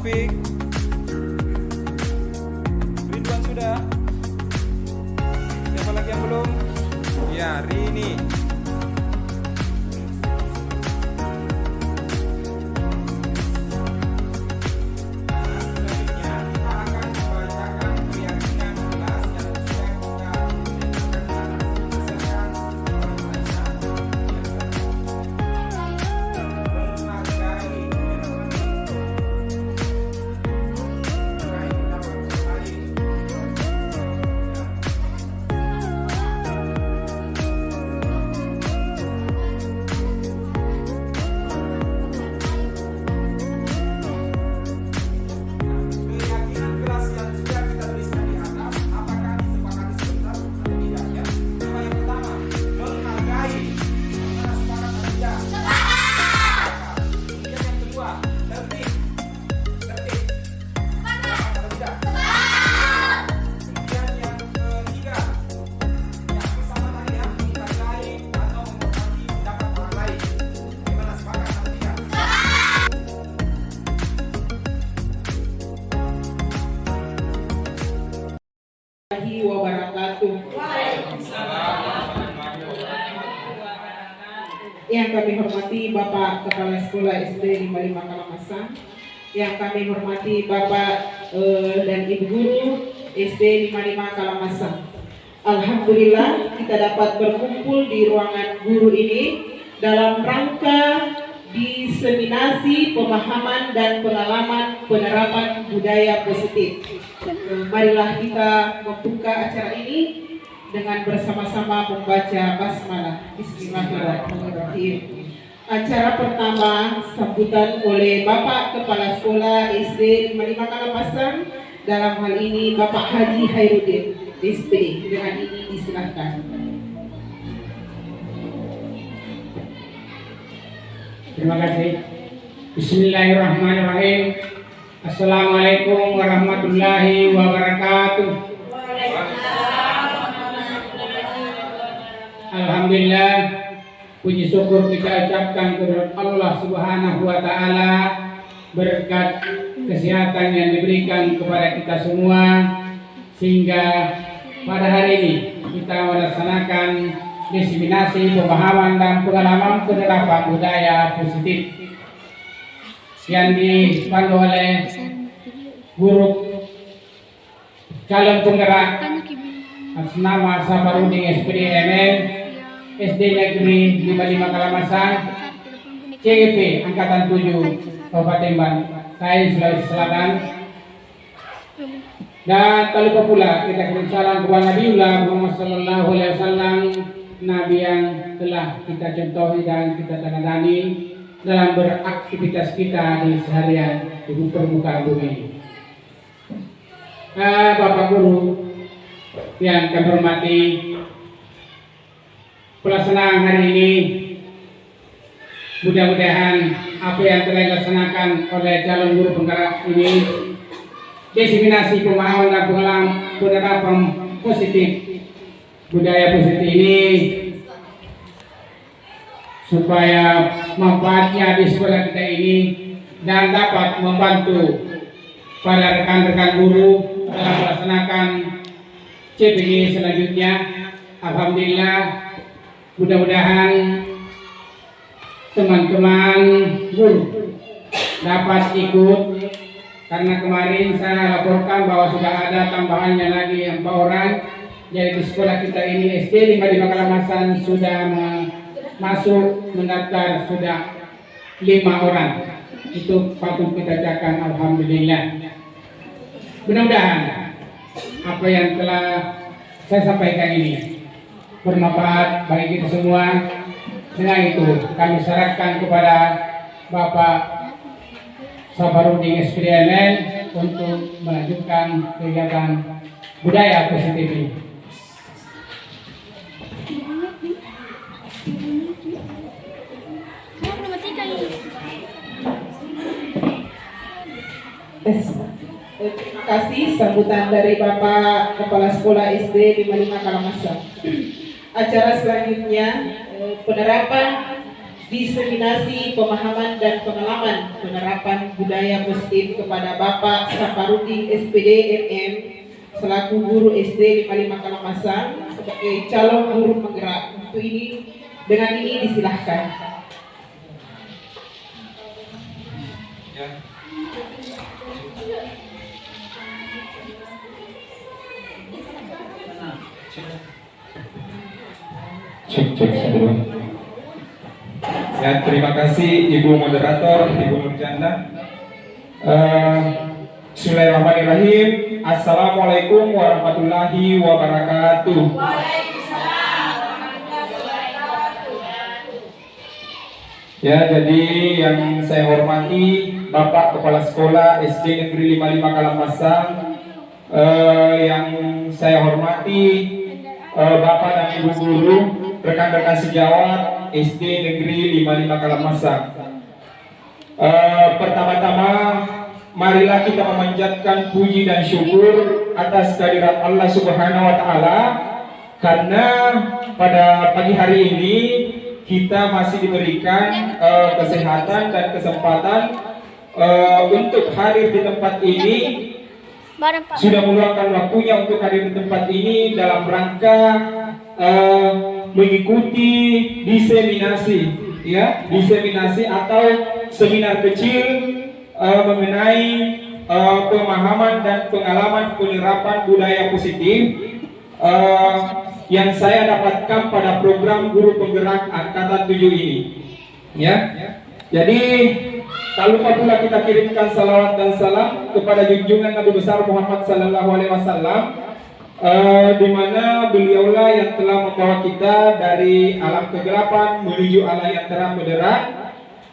Taufik. Ridwan sudah. Siapa lagi yang belum? Ya, Rini. Wabarakatuh. Yang kami hormati Bapak Kepala Sekolah SD 55 Kalamasan, yang kami hormati Bapak dan Ibu Guru SD 55 Kalamasan. Alhamdulillah kita dapat berkumpul di ruangan guru ini dalam rangka diseminasi pemahaman dan pengalaman penerapan budaya positif. Marilah kita membuka acara ini dengan bersama-sama membaca basmalah. Bismillahirrahmanirrahim. Acara pertama sambutan oleh Bapak Kepala Sekolah SD 55 Kalamasan, dalam hal ini Bapak Haji Hairudin SPD. Dengan ini disilahkan. Terima kasih. Bismillahirrahmanirrahim. Assalamualaikum warahmatullahi wabarakatuh. Alhamdulillah, puji syukur kita ucapkan kepada Allah Subhanahu wa taala berkat kesehatan yang diberikan kepada kita semua, sehingga pada hari ini kita melaksanakan diseminasi pemahaman dan pengalaman penerapan budaya positif yang dipandu oleh guru calon penggerak atas nama Safarudin SPD ML SD Negeri 55 Kalamasan CGP Angkatan 7 Kabupaten Bantai Sulawesi Selatan. Dan tak lupa pula kita kirim salam kepada Nabiullah Muhammad sallallahu alaihi wasallam, nabi yang telah kita contohi dan kita teladani dalam beraktivitas kita di seharian di permukaan bumi. Bapak Guru yang kami hormati, pelaksanaan hari ini mudah-mudahan apa yang telah dilaksanakan oleh calon guru penggerak ini, diseminasi pemahaman dan pengalaman penerapan positif budaya positif ini, supaya manfaatnya di sekolah kita ini dan dapat membantu para rekan-rekan guru dalam melaksanakan CPG selanjutnya. Alhamdulillah, mudah-mudahan teman-teman guru dapat ikut, karena kemarin saya laporkan bahwa sudah ada tambahannya lagi 4 orang. Jadi di sekolah kita ini SD 55 Kalamasan sudah masuk mendaftar sudah 5 orang. Itu patut kita ucapkan alhamdulillah. Mudah-mudahan apa yang telah saya sampaikan ini bermanfaat bagi kita semua. Dengan itu kami syaratkan kepada Bapak Safarudin SPDML untuk melanjutkan kegiatan budaya positif ini. Terima kasih sambutan dari Bapak Kepala Sekolah SD 55 Kalamasan. Acara selanjutnya penerapan diseminasi pemahaman dan pengalaman penerapan budaya positif kepada Bapak Saparudin SPD MM selaku guru SD 55 Kalamasang sebagai calon guru penggerak. Untuk ini, dengan ini disilahkan. Ya. Cek satu. Ya, terima kasih Ibu Moderator, Ibu Nurjanda. Bismillahirrahmanirrahim. Assalamualaikum warahmatullahi wabarakatuh. Ya, jadi yang saya hormati Bapak Kepala Sekolah SD Negeri 55 Kalamasang, yang saya hormati Bapak dan Ibu guru, rekan-rekan sejawat SD Negeri 55 Kalamasang. Pertama-tama marilah kita memanjatkan puji dan syukur atas kehadirat Allah Subhanahu wa taala karena pada pagi hari ini kita masih diberikan kesehatan dan kesempatan untuk hadir di tempat ini. Sudah meluangkan waktunya untuk hadir di tempat ini dalam rangka mengikuti diseminasi atau seminar kecil mengenai pemahaman dan pengalaman penerapan budaya positif yang saya dapatkan pada program guru penggerak angkatan 7 ini. Ya. Jadi tak lupa pula kita kirimkan salawat dan salam kepada junjungan Nabi besar Muhammad sallallahu alaihi wasallam, di mana beliaulah yang telah membawa kita dari alam kegelapan menuju alam yang terang benderang,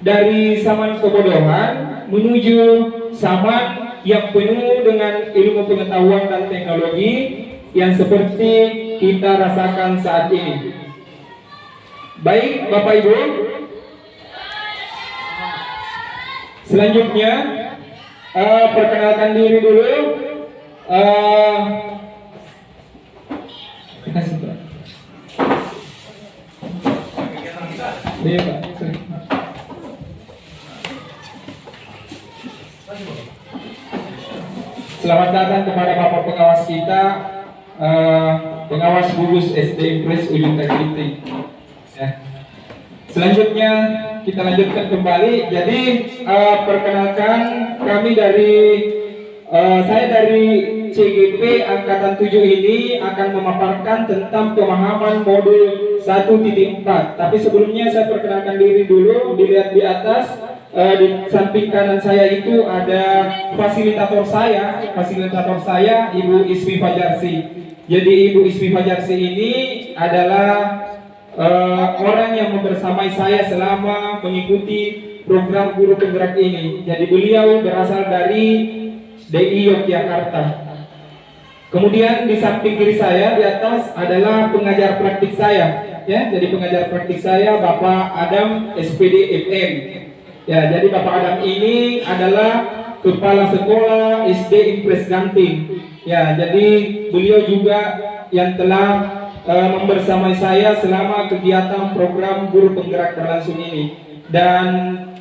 dari zaman kebodohan menuju zaman yang penuh dengan ilmu pengetahuan dan teknologi yang seperti kita rasakan saat ini. Baik Bapak Ibu, selanjutnya perkenalkan diri dulu. Terima kasih Pak. Iya Pak. Selamat datang kepada Bapak pengawas kita, pengawas gugus SD Impres Ujung Takiti. Ya. Selanjutnya kita lanjutkan kembali. Jadi perkenalkan kami saya dari CGP Angkatan 7 ini akan memaparkan tentang pemahaman modul 1.4. Tapi sebelumnya saya perkenalkan diri dulu. Dilihat di atas, di samping kanan saya itu ada fasilitator saya Ibu Ismi Fajarsi. Jadi Ibu Ismi Fajarsi ini adalah orang yang membersamai saya selama mengikuti program guru penggerak ini. Jadi beliau berasal dari DI Yogyakarta. Kemudian di samping kiri saya di atas adalah pengajar praktik saya, ya. Jadi pengajar praktik saya Bapak Adam SPD FM. Ya, jadi Bapak Adam ini adalah kepala sekolah SD Impres Ganting. Ya, jadi beliau juga yang telah membersamai saya selama kegiatan program guru penggerak berlangsung ini. Dan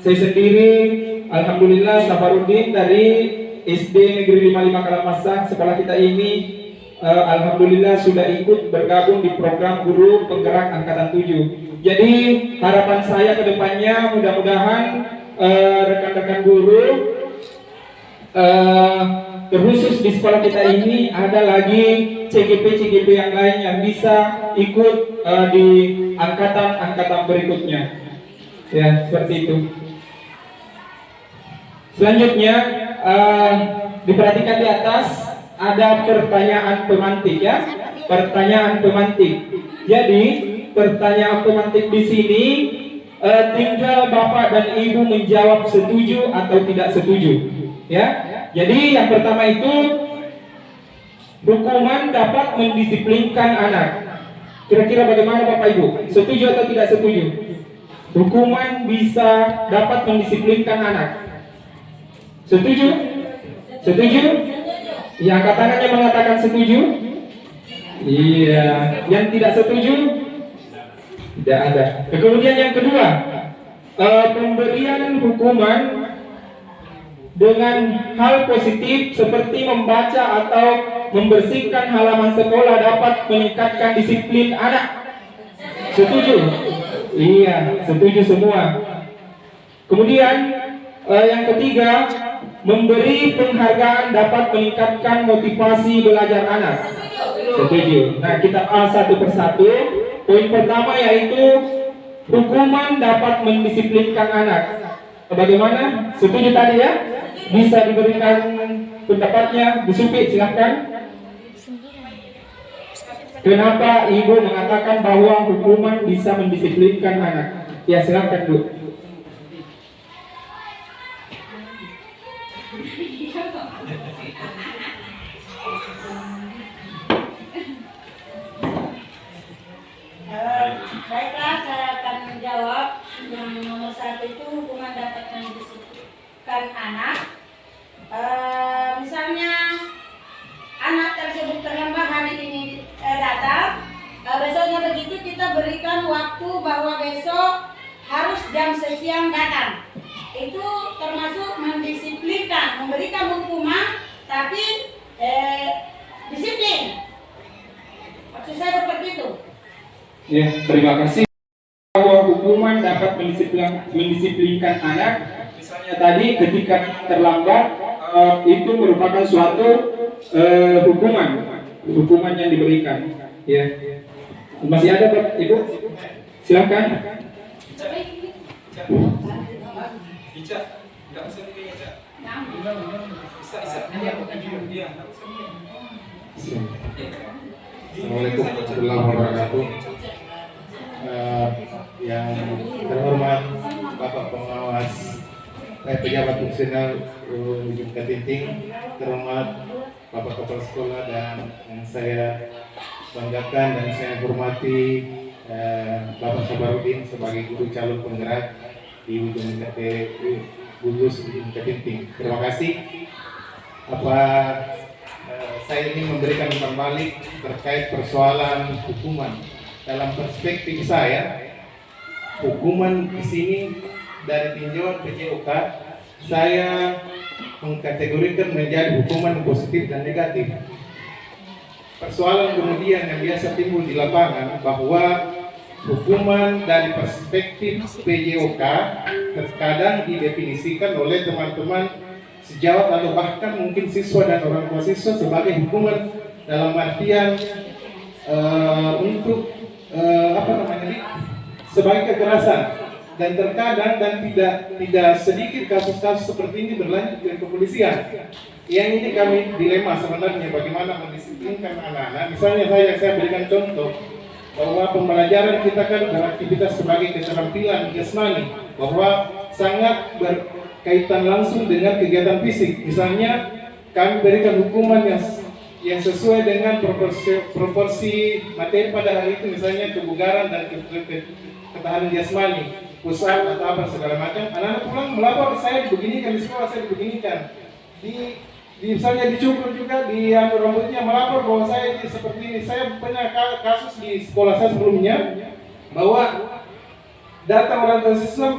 saya sendiri alhamdulillah Saparudin dari SD Negeri 55 Kalamasang sekolah kita ini alhamdulillah sudah ikut bergabung di program guru penggerak angkatan 7. Jadi harapan saya ke depannya mudah-mudahan rekan-rekan guru terkhusus di sekolah kita ini ada lagi CGP yang lain yang bisa ikut di angkatan berikutnya. Ya, seperti itu. Selanjutnya diperhatikan di atas ada pertanyaan pemantik, ya. Pertanyaan pemantik. Jadi pertanyaan pemantik di sini tinggal Bapak dan Ibu menjawab setuju atau tidak setuju, ya. Jadi yang pertama itu, hukuman dapat mendisiplinkan anak. Kira-kira bagaimana Bapak Ibu? Setuju atau tidak setuju? Hukuman bisa dapat mendisiplinkan anak. Setuju? Setuju? Yang angkat tangan yang mengatakan setuju? Iya. Yang tidak setuju? Tidak ada. Kemudian yang kedua, pemberian hukuman dengan hal positif seperti membaca atau membersihkan halaman sekolah dapat meningkatkan disiplin anak. Setuju? Iya, setuju semua. Kemudian yang ketiga, memberi penghargaan dapat meningkatkan motivasi belajar anak. Setuju. Nah, kita bahas satu persatu. Poin pertama yaitu hukuman dapat mendisiplinkan anak. Bagaimana? Setuju tadi ya? Bisa diberikan pendapatnya, Bu Supi, silahkan. Kenapa Ibu mengatakan bahwa hukuman bisa mendisiplinkan anak? Ya, silahkan Bu. Baiklah, saya akan menjawab. Yang nomor satu itu hukuman dapat mendisiplinkan anak. Misalnya anak tersebut terlambat hari ini datang, besoknya begitu kita berikan waktu bahwa besok harus jam sekian datang. Itu termasuk mendisiplinkan, memberikan hukuman tapi disiplin. Maksud saya seperti itu. Ya, terima kasih. Bahwa hukuman dapat mendisiplinkan anak. Misalnya tadi ketika terlambat, itu merupakan suatu hukuman yang diberikan. Ya, masih ada Pak Ibu? Silakan. Assalamualaikum warahmatullahi wabarakatuh. Yang terhormat Bapak Pengawas Pejabat Fungsional Ujung Katinting, terhormat Bapak Kepala Sekolah, dan yang saya banggakan dan saya hormati Bapak Sabarudin sebagai guru calon penggerak di Ujung Gugus Ujung Katinting. Terima kasih. Saya ingin memberikan umpan balik terkait persoalan hukuman. Dalam perspektif saya, hukuman di sini dari tinjauan PJOK, saya mengkategorikan menjadi hukuman positif dan negatif. Persoalan kemudian yang biasa timbul di lapangan bahwa hukuman dari perspektif PJOK terkadang didefinisikan oleh teman-teman sejawat atau bahkan mungkin siswa dan orang tua siswa sebagai hukuman dalam artian untuk sebagai kekerasan, dan terkadang dan tidak sedikit kasus-kasus seperti ini berlanjut ke kepolisian. Yang ini kami dilema sebenarnya bagaimana mendisiplinkan anak-anak. Misalnya saya berikan contoh bahwa pembelajaran kita kan beraktivitas sebagai keterampilan jasmani, bahwa sangat berkaitan langsung dengan kegiatan fisik. Misalnya kami berikan hukuman yang sesuai dengan proporsi materi pada hari itu, misalnya kebugaran dan ketahanan jasmani, pusat atau apa segala macam. Anak-anak pulang melapor, saya beginikan di sekolah, saya beginikan. Misalnya dicukur juga, diambil rambutnya, melapor bahwa saya seperti ini. Saya punya kasus di sekolah saya sebelumnya bahwa datang orang tua siswa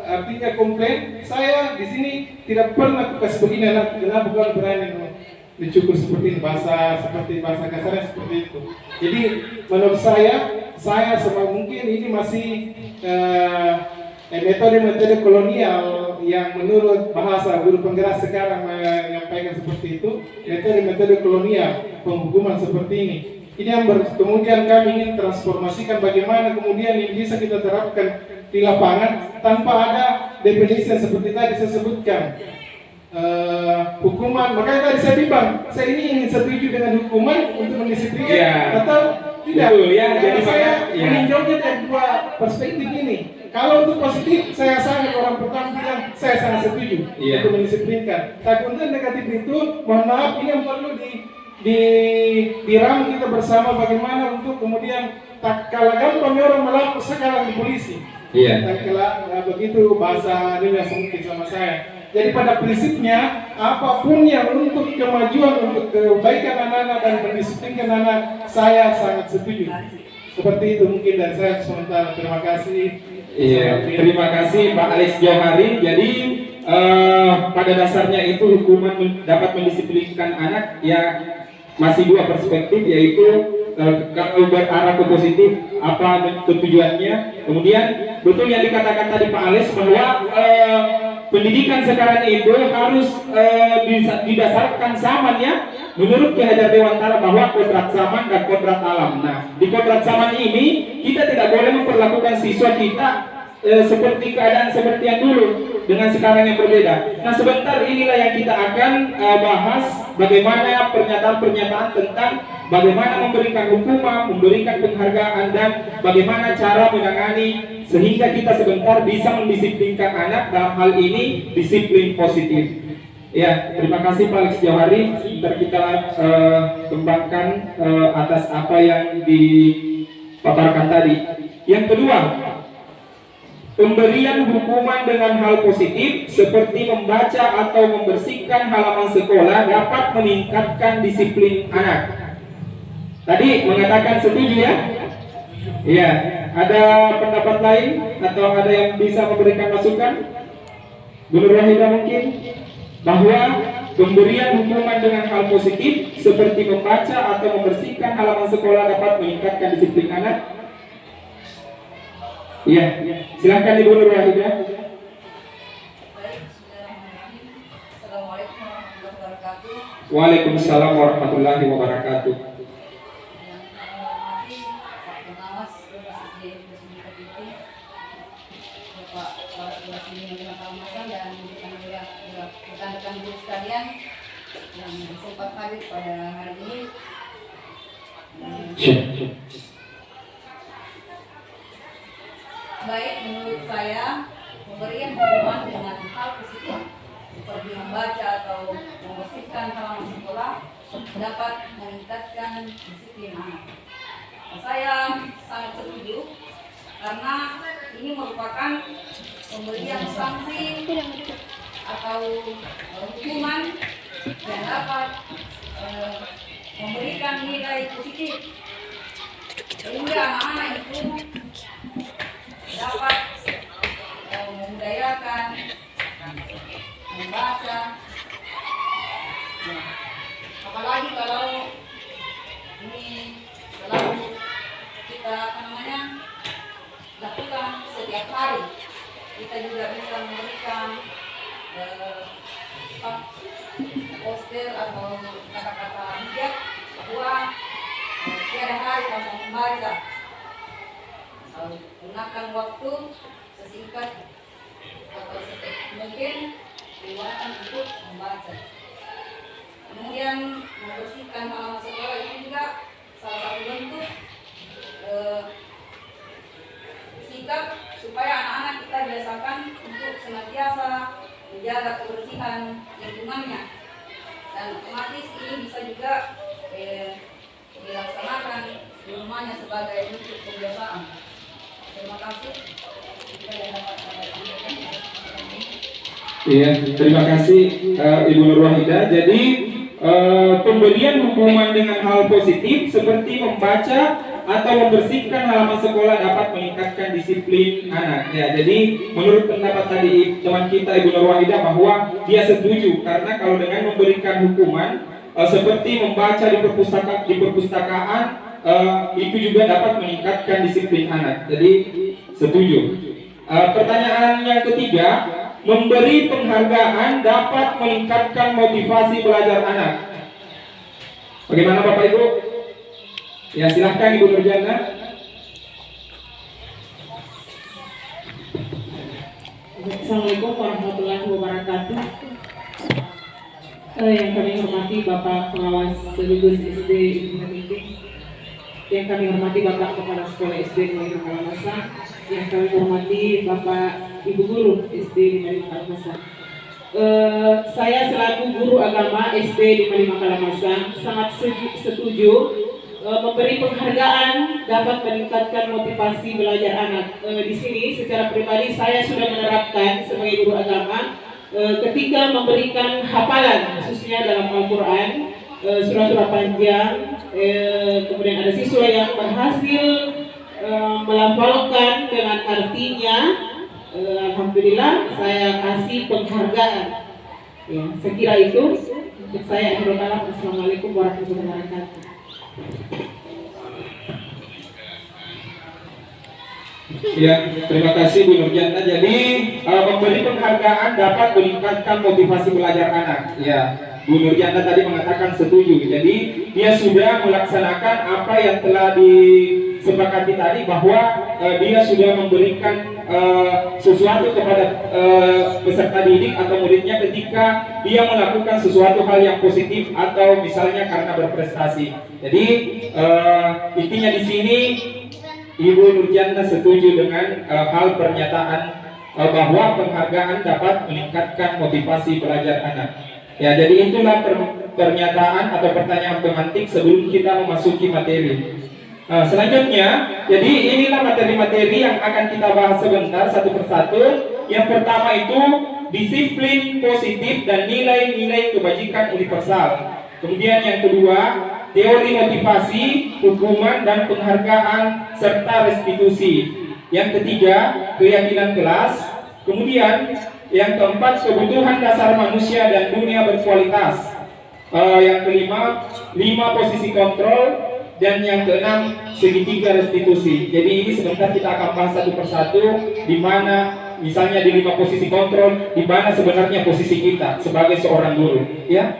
artinya komplain, saya di sini tidak pernah kasih begini anak, kenapa bukan berani dicukur seperti ini, seperti bahasa kasarnya seperti itu. Jadi menurut saya semua mungkin ini masih metode-metode kolonial yang menurut bahasa guru penggerak sekarang menyampaikan seperti itu, metode-metode kolonial penghukuman seperti ini. Ini yang kemudian kami ingin transformasikan bagaimana kemudian ini bisa kita terapkan di lapangan tanpa ada definisi yang seperti tadi saya sebutkan. Hukuman, makanya tadi saya bimbang, saya ini ingin setuju dengan hukuman untuk mendisiplinkan atau tidak. Betul, ya. Jadi saya meninjaunya dari dua perspektif ini. Kalau untuk positif, saya sangat orang pertama bilang saya sangat setuju untuk mendisiplinkan. Tapi untuk negatif itu, mohon maaf, ini yang perlu diram kita bersama bagaimana untuk kemudian tak kalah gampang orang melapor sekarang di polisi. Tak kalah begitu bahasa ini yang mungkin sama saya. Jadi pada prinsipnya apapun yang untuk kemajuan, untuk kebaikan anak-anak dan mendisiplinkan anak, saya sangat setuju. Seperti itu mungkin dari saya sementara. Terima kasih. Iya, terima kasih Pak Alex Johari. Jadi pada dasarnya itu hukuman dapat mendisiplinkan anak ya masih dua perspektif, yaitu kalau berarah ke positif apa tujuannya. Kemudian betul yang dikatakan tadi Pak Alex bahwa pendidikan sekarang itu harus didasarkan zaman ya, menurut Ki Hajar Dewantara bahwa kodrat zaman dan kodrat alam. Nah, di kodrat zaman ini kita tidak boleh memperlakukan siswa kita seperti keadaan seperti yang dulu dengan sekarang yang berbeda. Nah, sebentar inilah yang kita akan bahas bagaimana pernyataan-pernyataan tentang bagaimana memberikan hukuman, memberikan penghargaan, dan bagaimana cara menangani sehingga kita sebentar bisa mendisiplinkan anak dalam hal ini disiplin positif. Ya, terima kasih Pak Alex Johari. Sebentar kita kembangkan atas apa yang dipaparkan tadi. Yang kedua, pemberian hukuman dengan hal positif seperti membaca atau membersihkan halaman sekolah dapat meningkatkan disiplin anak. Tadi mengatakan setuju ya? Iya. Ada pendapat lain atau ada yang bisa memberikan masukan? Bu Nur Wahidah mungkin bahwa pemberian hukuman dengan hal positif seperti membaca atau membersihkan halaman sekolah dapat meningkatkan disiplin anak. Iya, silakan Ibu Nur Wahidah. Assalamualaikum warahmatullahi wabarakatuh. Waalaikumsalam warahmatullahi wabarakatuh. Pengawas SD Bapak Kepala Sekolah Sini Kawasan dan rekan-rekan guru sekalian yang sempat hadir pada hari ini. Baik, menurut saya pemberian hukuman dengan hal positif seperti membaca atau membersihkan halaman sekolah dapat meningkatkan disiplin anak. Saya sangat setuju karena ini merupakan pemberian sanksi atau hukuman yang dapat memberikan nilai positif sehingga anak-anak itu dapat membudayakan membaca, apalagi kalau ini selalu kita lakukan setiap hari, kita juga bisa memberikan poster atau kata-kata bijak bahwa tiada hari tanpa membaca. Gunakan waktu sesingkat atau sedetik mungkin digunakan untuk membaca. Kemudian membersihkan halaman sekolah itu juga salah satu bentuk sikap supaya anak-anak kita biasakan untuk senantiasa menjaga kebersihan lingkungannya, dan otomatis ini bisa juga dilaksanakan di rumahnya sebagai bentuk kebiasaan. Terima kasih. Iya, terima kasih Ibu Nur Wahidah. Jadi pemberian hukuman dengan hal positif seperti membaca atau membersihkan halaman sekolah dapat meningkatkan disiplin anak. Ya, jadi menurut pendapat tadi teman kita Ibu Nur Wahidah bahwa dia setuju karena kalau dengan memberikan hukuman seperti membaca di perpustakaan itu juga dapat meningkatkan disiplin anak. Jadi setuju. Pertanyaan yang ketiga, memberi penghargaan dapat meningkatkan motivasi belajar anak. Bagaimana Bapak Ibu? Ya, silahkan Ibu Nurjana. Assalamualaikum warahmatullahi wabarakatuh. Yang kami hormati Bapak Pengawas sekaligus SD Ibu Hamidik, yang kami hormati Bapak Kepala Sekolah SD Negeri Kalamasa, yang kami hormati Bapak Ibu Guru SD Negeri Kalamasa. Saya selaku guru agama SD di Lima Kalamasa sangat setuju memberi penghargaan dapat meningkatkan motivasi belajar anak. Di sini secara pribadi saya sudah menerapkan sebagai guru agama ketika memberikan hafalan khususnya dalam Al-Quran, surah-surah panjang, kemudian ada siswa yang berhasil melafalkan dengan artinya, alhamdulillah saya kasih penghargaan. Ya, sekira itu untuk saya. Assalamualaikum warahmatullahi wabarakatuh. Ya, terima kasih Bu Nurjana. Jadi memberi penghargaan dapat meningkatkan motivasi belajar anak. Ya, Bu Nurjana tadi mengatakan setuju. Jadi dia sudah melaksanakan apa yang telah disepakati tadi, bahwa dia sudah memberikan sesuatu kepada peserta didik atau muridnya ketika dia melakukan sesuatu hal yang positif atau misalnya karena berprestasi. Jadi intinya di sini Ibu Nurjana setuju dengan hal pernyataan bahwa penghargaan dapat meningkatkan motivasi belajar anak. Ya, jadi itulah pernyataan atau pertanyaan pemantik sebelum kita memasuki materi. Selanjutnya, jadi inilah materi-materi yang akan kita bahas sebentar satu persatu. Yang pertama itu disiplin positif dan nilai-nilai kebajikan universal. Kemudian yang kedua, teori motivasi, hukuman dan penghargaan serta restitusi. Yang ketiga, keyakinan kelas. Kemudian yang keempat, kebutuhan dasar manusia dan dunia berkualitas. Yang kelima, 5 posisi kontrol. Dan yang keenam, segitiga restitusi. Jadi ini sebentar kita akan bahas satu persatu, di mana misalnya di 5 posisi kontrol, di mana sebenarnya posisi kita sebagai seorang guru, ya.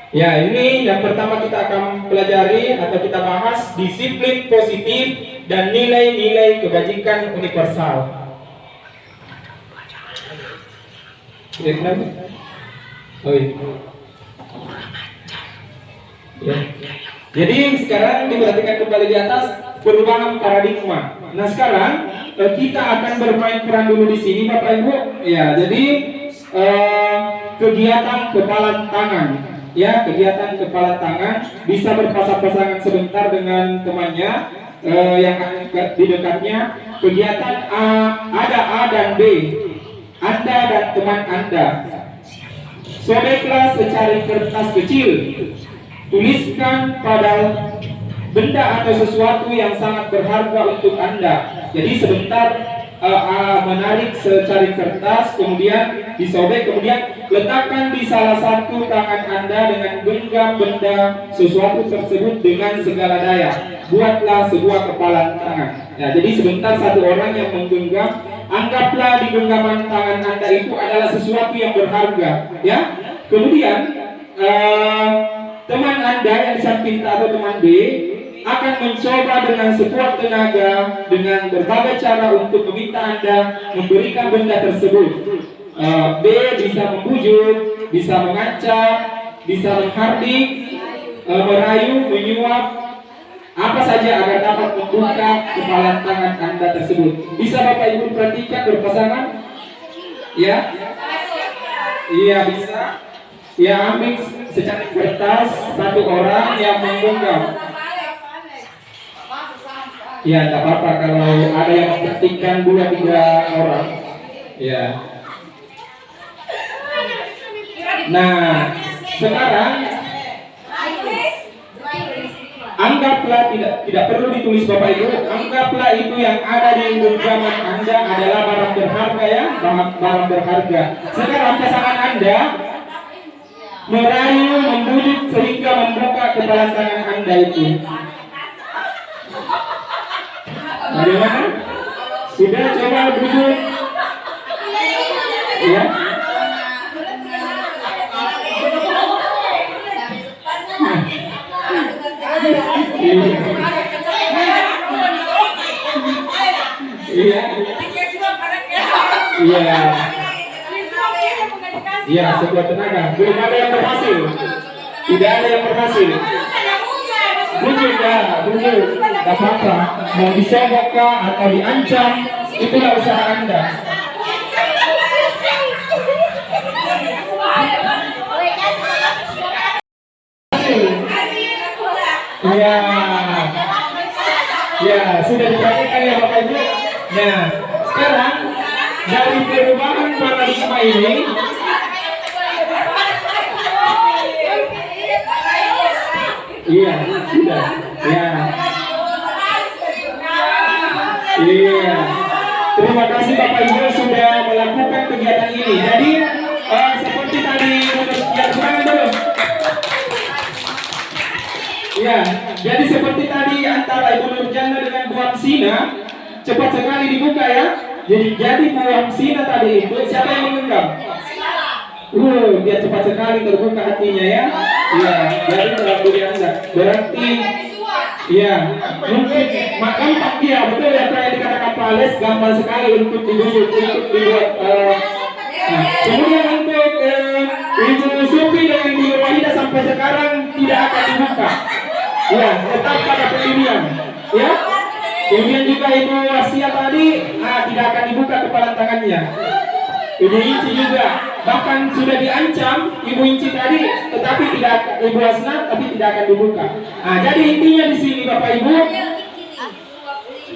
Ya, ini yang pertama kita akan pelajari atau kita bahas disiplin positif dan nilai-nilai kebajikan universal. Ya, kenapa? Oh, iya. Ya. Jadi sekarang diperhatikan kembali di atas perubahan paradigma. Nah sekarang kita akan bermain peran dulu di sini Bapak Ibu. Ya, jadi kegiatan kepala tangan. Ya, kegiatan kepala tangan bisa berpasang-pasangan sebentar dengan temannya yang di dekatnya. Kegiatan A, ada A dan B. Anda dan teman Anda. Sobeklah secari kertas kecil. Tuliskan pada benda atau sesuatu yang sangat berharga untuk Anda. Jadi sebentar menarik secari kertas, kemudian disobek, kemudian letakkan di salah satu tangan Anda dengan genggam benda sesuatu tersebut dengan segala daya. Buatlah sebuah kepala tangan. Nah, jadi sebentar satu orang yang menggenggam, anggaplah di genggaman tangan Anda itu adalah sesuatu yang berharga, ya. Kemudian teman Anda yang di samping atau teman B akan mencoba dengan sekuat tenaga dengan berbagai cara untuk meminta Anda memberikan benda tersebut. B bisa membujuk, bisa mengancam, bisa menghardik, merayu, menyuap, apa saja agar dapat membuka kepala tangan Anda tersebut. Bisa Bapak Ibu perhatikan berpasangan? Ya? Iya, bisa. Ya, ambil secari kertas satu orang yang menggenggam. Ya, tidak apa-apa kalau ada yang memperhatikan 2-3 orang. Ya. Nah, sekarang anggaplah tidak perlu ditulis Bapak Ibu. Anggaplah itu yang ada di genggaman Anda adalah barang berharga, ya, barang berharga. Sekarang pasangan Anda merayu, membujuk sehingga membuka kepala tangan Anda itu. Bagaimana? Sudah coba bujuk? Ya. Iya. Iya. Iya, sekuat tenaga. Belum ada yang berhasil. Tidak ada yang berhasil. Bujuk ya, bujuk. Tak apa-apa. Mau disogok kah atau diancam, itulah usaha Anda. Iya. Ya, sudah diperhatikan ya Bapak Ibu. Nah, sekarang dari perubahan paradigma ini, Iya, sudah. Ya. Iya. Terima kasih Bapak Ibu sudah melakukan kegiatan ini. Jadi seperti tadi yang sekarang dulu. Ya, jadi seperti tadi antara Ibu Nurjana dengan Bu Hamsina cepat sekali dibuka ya. Jadi Bu Hamsina tadi itu siapa yang mengenggam? Dia cepat sekali terbuka hatinya ya. Iya, jadi terlalu biasa. Berarti iya, mungkin gampang dia betul ya apa yang dikatakan Pak Ales, gampang sekali untuk dibujuk, untuk dibuat. Kemudian untuk Ibu Supi dan Ibu Wahida sampai sekarang tidak akan dibuka. Ya, tetap pada pendirian. Ya. Kemudian juga Ibu Asia tadi tidak akan dibuka kepala tangannya. Ibu Inci juga bahkan sudah diancam Ibu Inci tadi, tetapi tidak Ibu Asna, tapi tidak akan dibuka. Jadi intinya di sini Bapak Ibu,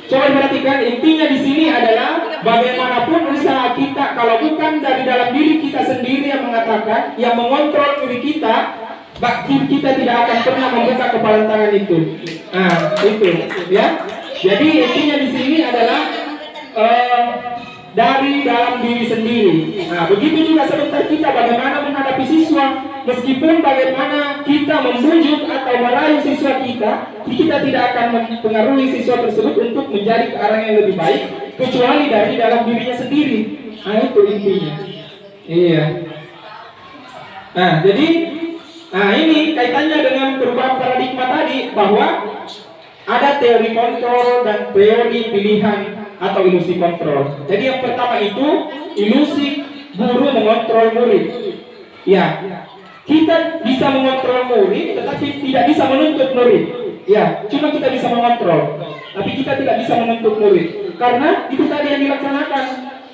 coba perhatikan, intinya di sini adalah bagaimanapun usaha kita, kalau bukan dari dalam diri kita sendiri yang mengatakan, yang mengontrol diri kita tidak akan pernah membuka kepala tangan itu. Itu ya. Jadi intinya di sini adalah dari dalam diri sendiri. Begitu juga sebentar kita bagaimana menghadapi siswa, meskipun bagaimana kita membujuk atau merayu siswa kita tidak akan mempengaruhi siswa tersebut untuk menjadi ke arah yang lebih baik, kecuali dari dalam dirinya sendiri. Itu intinya. Iya. Jadi ini kaitannya dengan perubahan paradigma tadi, bahwa ada teori kontrol dan teori pilihan atau ilusi kontrol. Jadi yang pertama itu ilusi guru mengontrol murid. Ya, kita bisa mengontrol murid, tetapi tidak bisa menuntut murid. Ya, cuma kita bisa mengontrol, tapi kita tidak bisa menuntut murid. Karena itu tadi yang dilaksanakan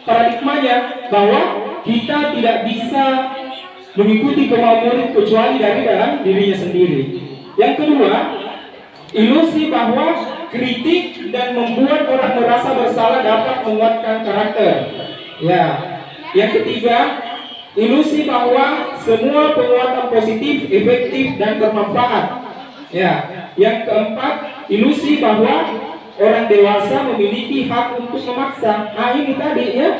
paradigmanya, bahwa kita tidak bisa mengikuti kemauan murid kecuali dari dalam dirinya sendiri. Yang kedua, ilusi bahwa kritik dan membuat orang merasa bersalah dapat menguatkan karakter. Ya. Yang ketiga, ilusi bahwa semua penguatan positif, efektif dan bermanfaat. Ya. Yang keempat, ilusi bahwa orang dewasa memiliki hak untuk memaksa. Ini tadi ya.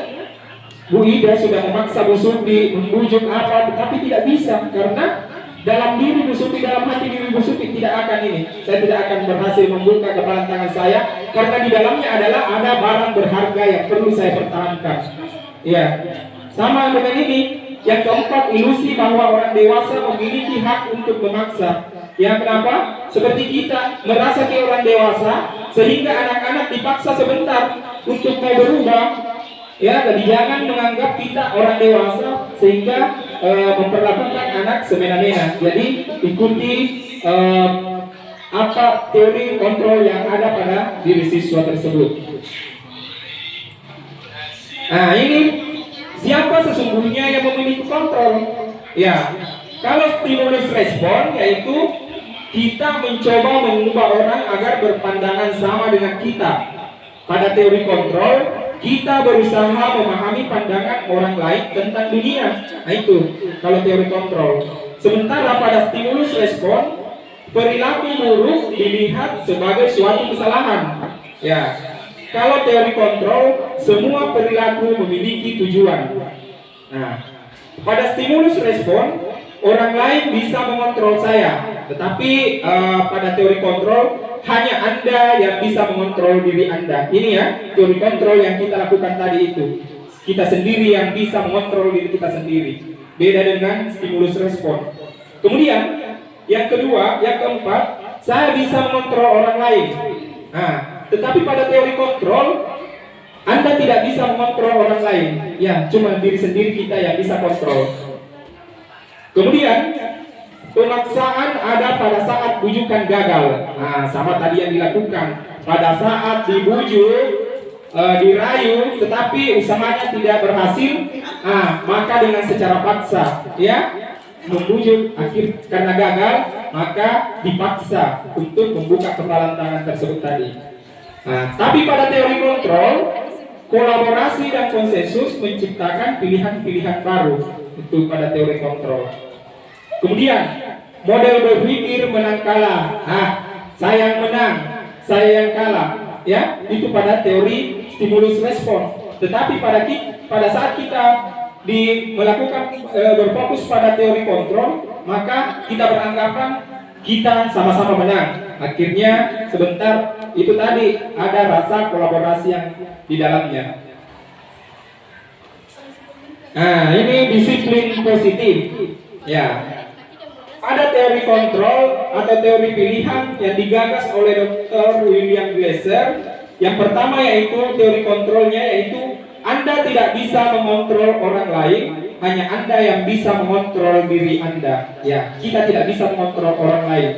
Bu Ida sudah memaksa Bu Supi, membujuk apa, tetapi tidak bisa karena dalam diri Bu Supi, dalam hati diri Bu Supi tidak akan ini. Saya tidak akan berhasil membuka kepala tangan saya karena di dalamnya adalah ada barang berharga yang perlu saya pertahankan. Ya, sama dengan ini. Yang keempat, ilusi bahwa orang dewasa memiliki hak untuk memaksa. Yang kenapa? Seperti kita merasa kayak orang dewasa, sehingga anak-anak dipaksa sebentar untuk mau berubah. Ya, jadi jangan menganggap kita orang dewasa sehingga memperlakukan anak semena-mena. Jadi ikuti apa teori kontrol yang ada pada diri siswa tersebut. Ini siapa sesungguhnya yang memiliki kontrol? Ya, kalau stimulus respon, yaitu kita mencoba mengubah orang agar berpandangan sama dengan kita. Pada teori kontrol, kita berusaha memahami pandangan orang lain tentang dunia. Itu kalau teori kontrol. Sementara pada stimulus respon, perilaku buruk dilihat sebagai suatu kesalahan. Ya, kalau teori kontrol, semua perilaku memiliki tujuan. Nah, pada stimulus respon, orang lain bisa mengontrol saya, tetapi pada teori kontrol hanya Anda yang bisa mengontrol diri Anda. Ini ya, teori kontrol yang kita lakukan tadi itu. Kita sendiri yang bisa mengontrol diri kita sendiri. Beda dengan stimulus respon. Kemudian, yang kedua, yang keempat, saya bisa mengontrol orang lain. Tetapi pada teori kontrol, Anda tidak bisa mengontrol orang lain. Ya, cuma diri sendiri kita yang bisa kontrol. Kemudian, pemaksaan ada pada saat bujukan gagal. Sama tadi yang dilakukan. Pada saat dibujuk, dirayu, tetapi usahanya tidak berhasil, maka dengan secara paksa, ya, membujuk karena gagal, maka dipaksa untuk membuka kepalan tangan tersebut tadi. Tapi pada teori kontrol, kolaborasi dan konsensus menciptakan pilihan-pilihan baru. Itu pada teori kontrol. Kemudian model berpikir menang kalah. Nah, saya yang menang, saya yang kalah. Ya, itu pada teori stimulus respon. Tetapi pada saat kita melakukan berfokus pada teori kontrol, maka kita beranggapan kita sama-sama menang. Akhirnya sebentar itu tadi ada rasa kolaborasi yang di dalamnya. Nah, ini disiplin positif. Ya. Ada teori kontrol atau teori pilihan yang digagas oleh Dr. William Glasser. Yang pertama yaitu teori kontrolnya yaitu Anda tidak bisa mengontrol orang lain, hanya Anda yang bisa mengontrol diri Anda. Ya, kita tidak bisa mengontrol orang lain.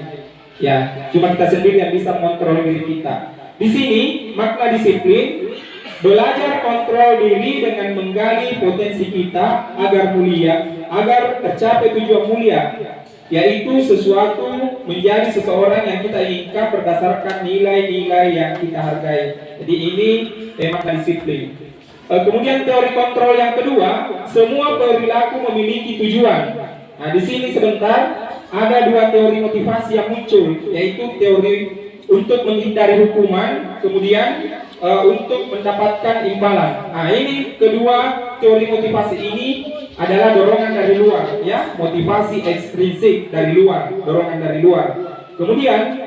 Ya, cuma kita sendiri yang bisa mengontrol diri kita. Di sini makna disiplin belajar kontrol diri dengan menggali potensi kita agar mulia, agar tercapai tujuan mulia, yaitu sesuatu menjadi seseorang yang kita inginkan berdasarkan nilai-nilai yang kita hargai. Jadi ini makna disiplin. Kemudian teori kontrol yang kedua, semua perilaku memiliki tujuan. Nah, di sini sebentar ada dua teori motivasi yang muncul, yaitu teori untuk menghindari hukuman, kemudian untuk mendapatkan imbalan. Nah, ini kedua teori motivasi ini adalah dorongan dari luar, ya, motivasi ekstrinsik dari luar, dorongan dari luar. Kemudian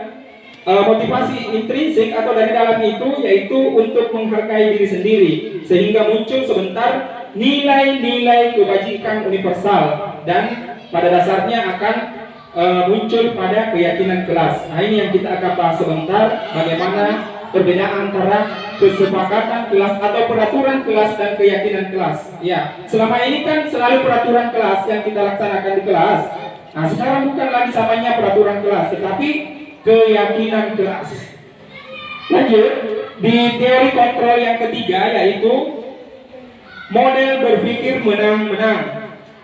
motivasi intrinsik atau dari dalam itu yaitu untuk menghargai diri sendiri, sehingga muncul sebentar nilai-nilai kebajikan universal dan pada dasarnya akan muncul pada keyakinan kelas. Nah, ini yang kita akan bahas sebentar, bagaimana perbedaan antara kesepakatan kelas atau peraturan kelas dan keyakinan kelas. Ya, selama ini kan selalu peraturan kelas yang kita laksanakan di kelas. Nah, sekarang bukan lagi samanya peraturan kelas, tetapi keyakinan kelas. Lanjut, di teori kontrol yang ketiga yaitu model berpikir menang-menang.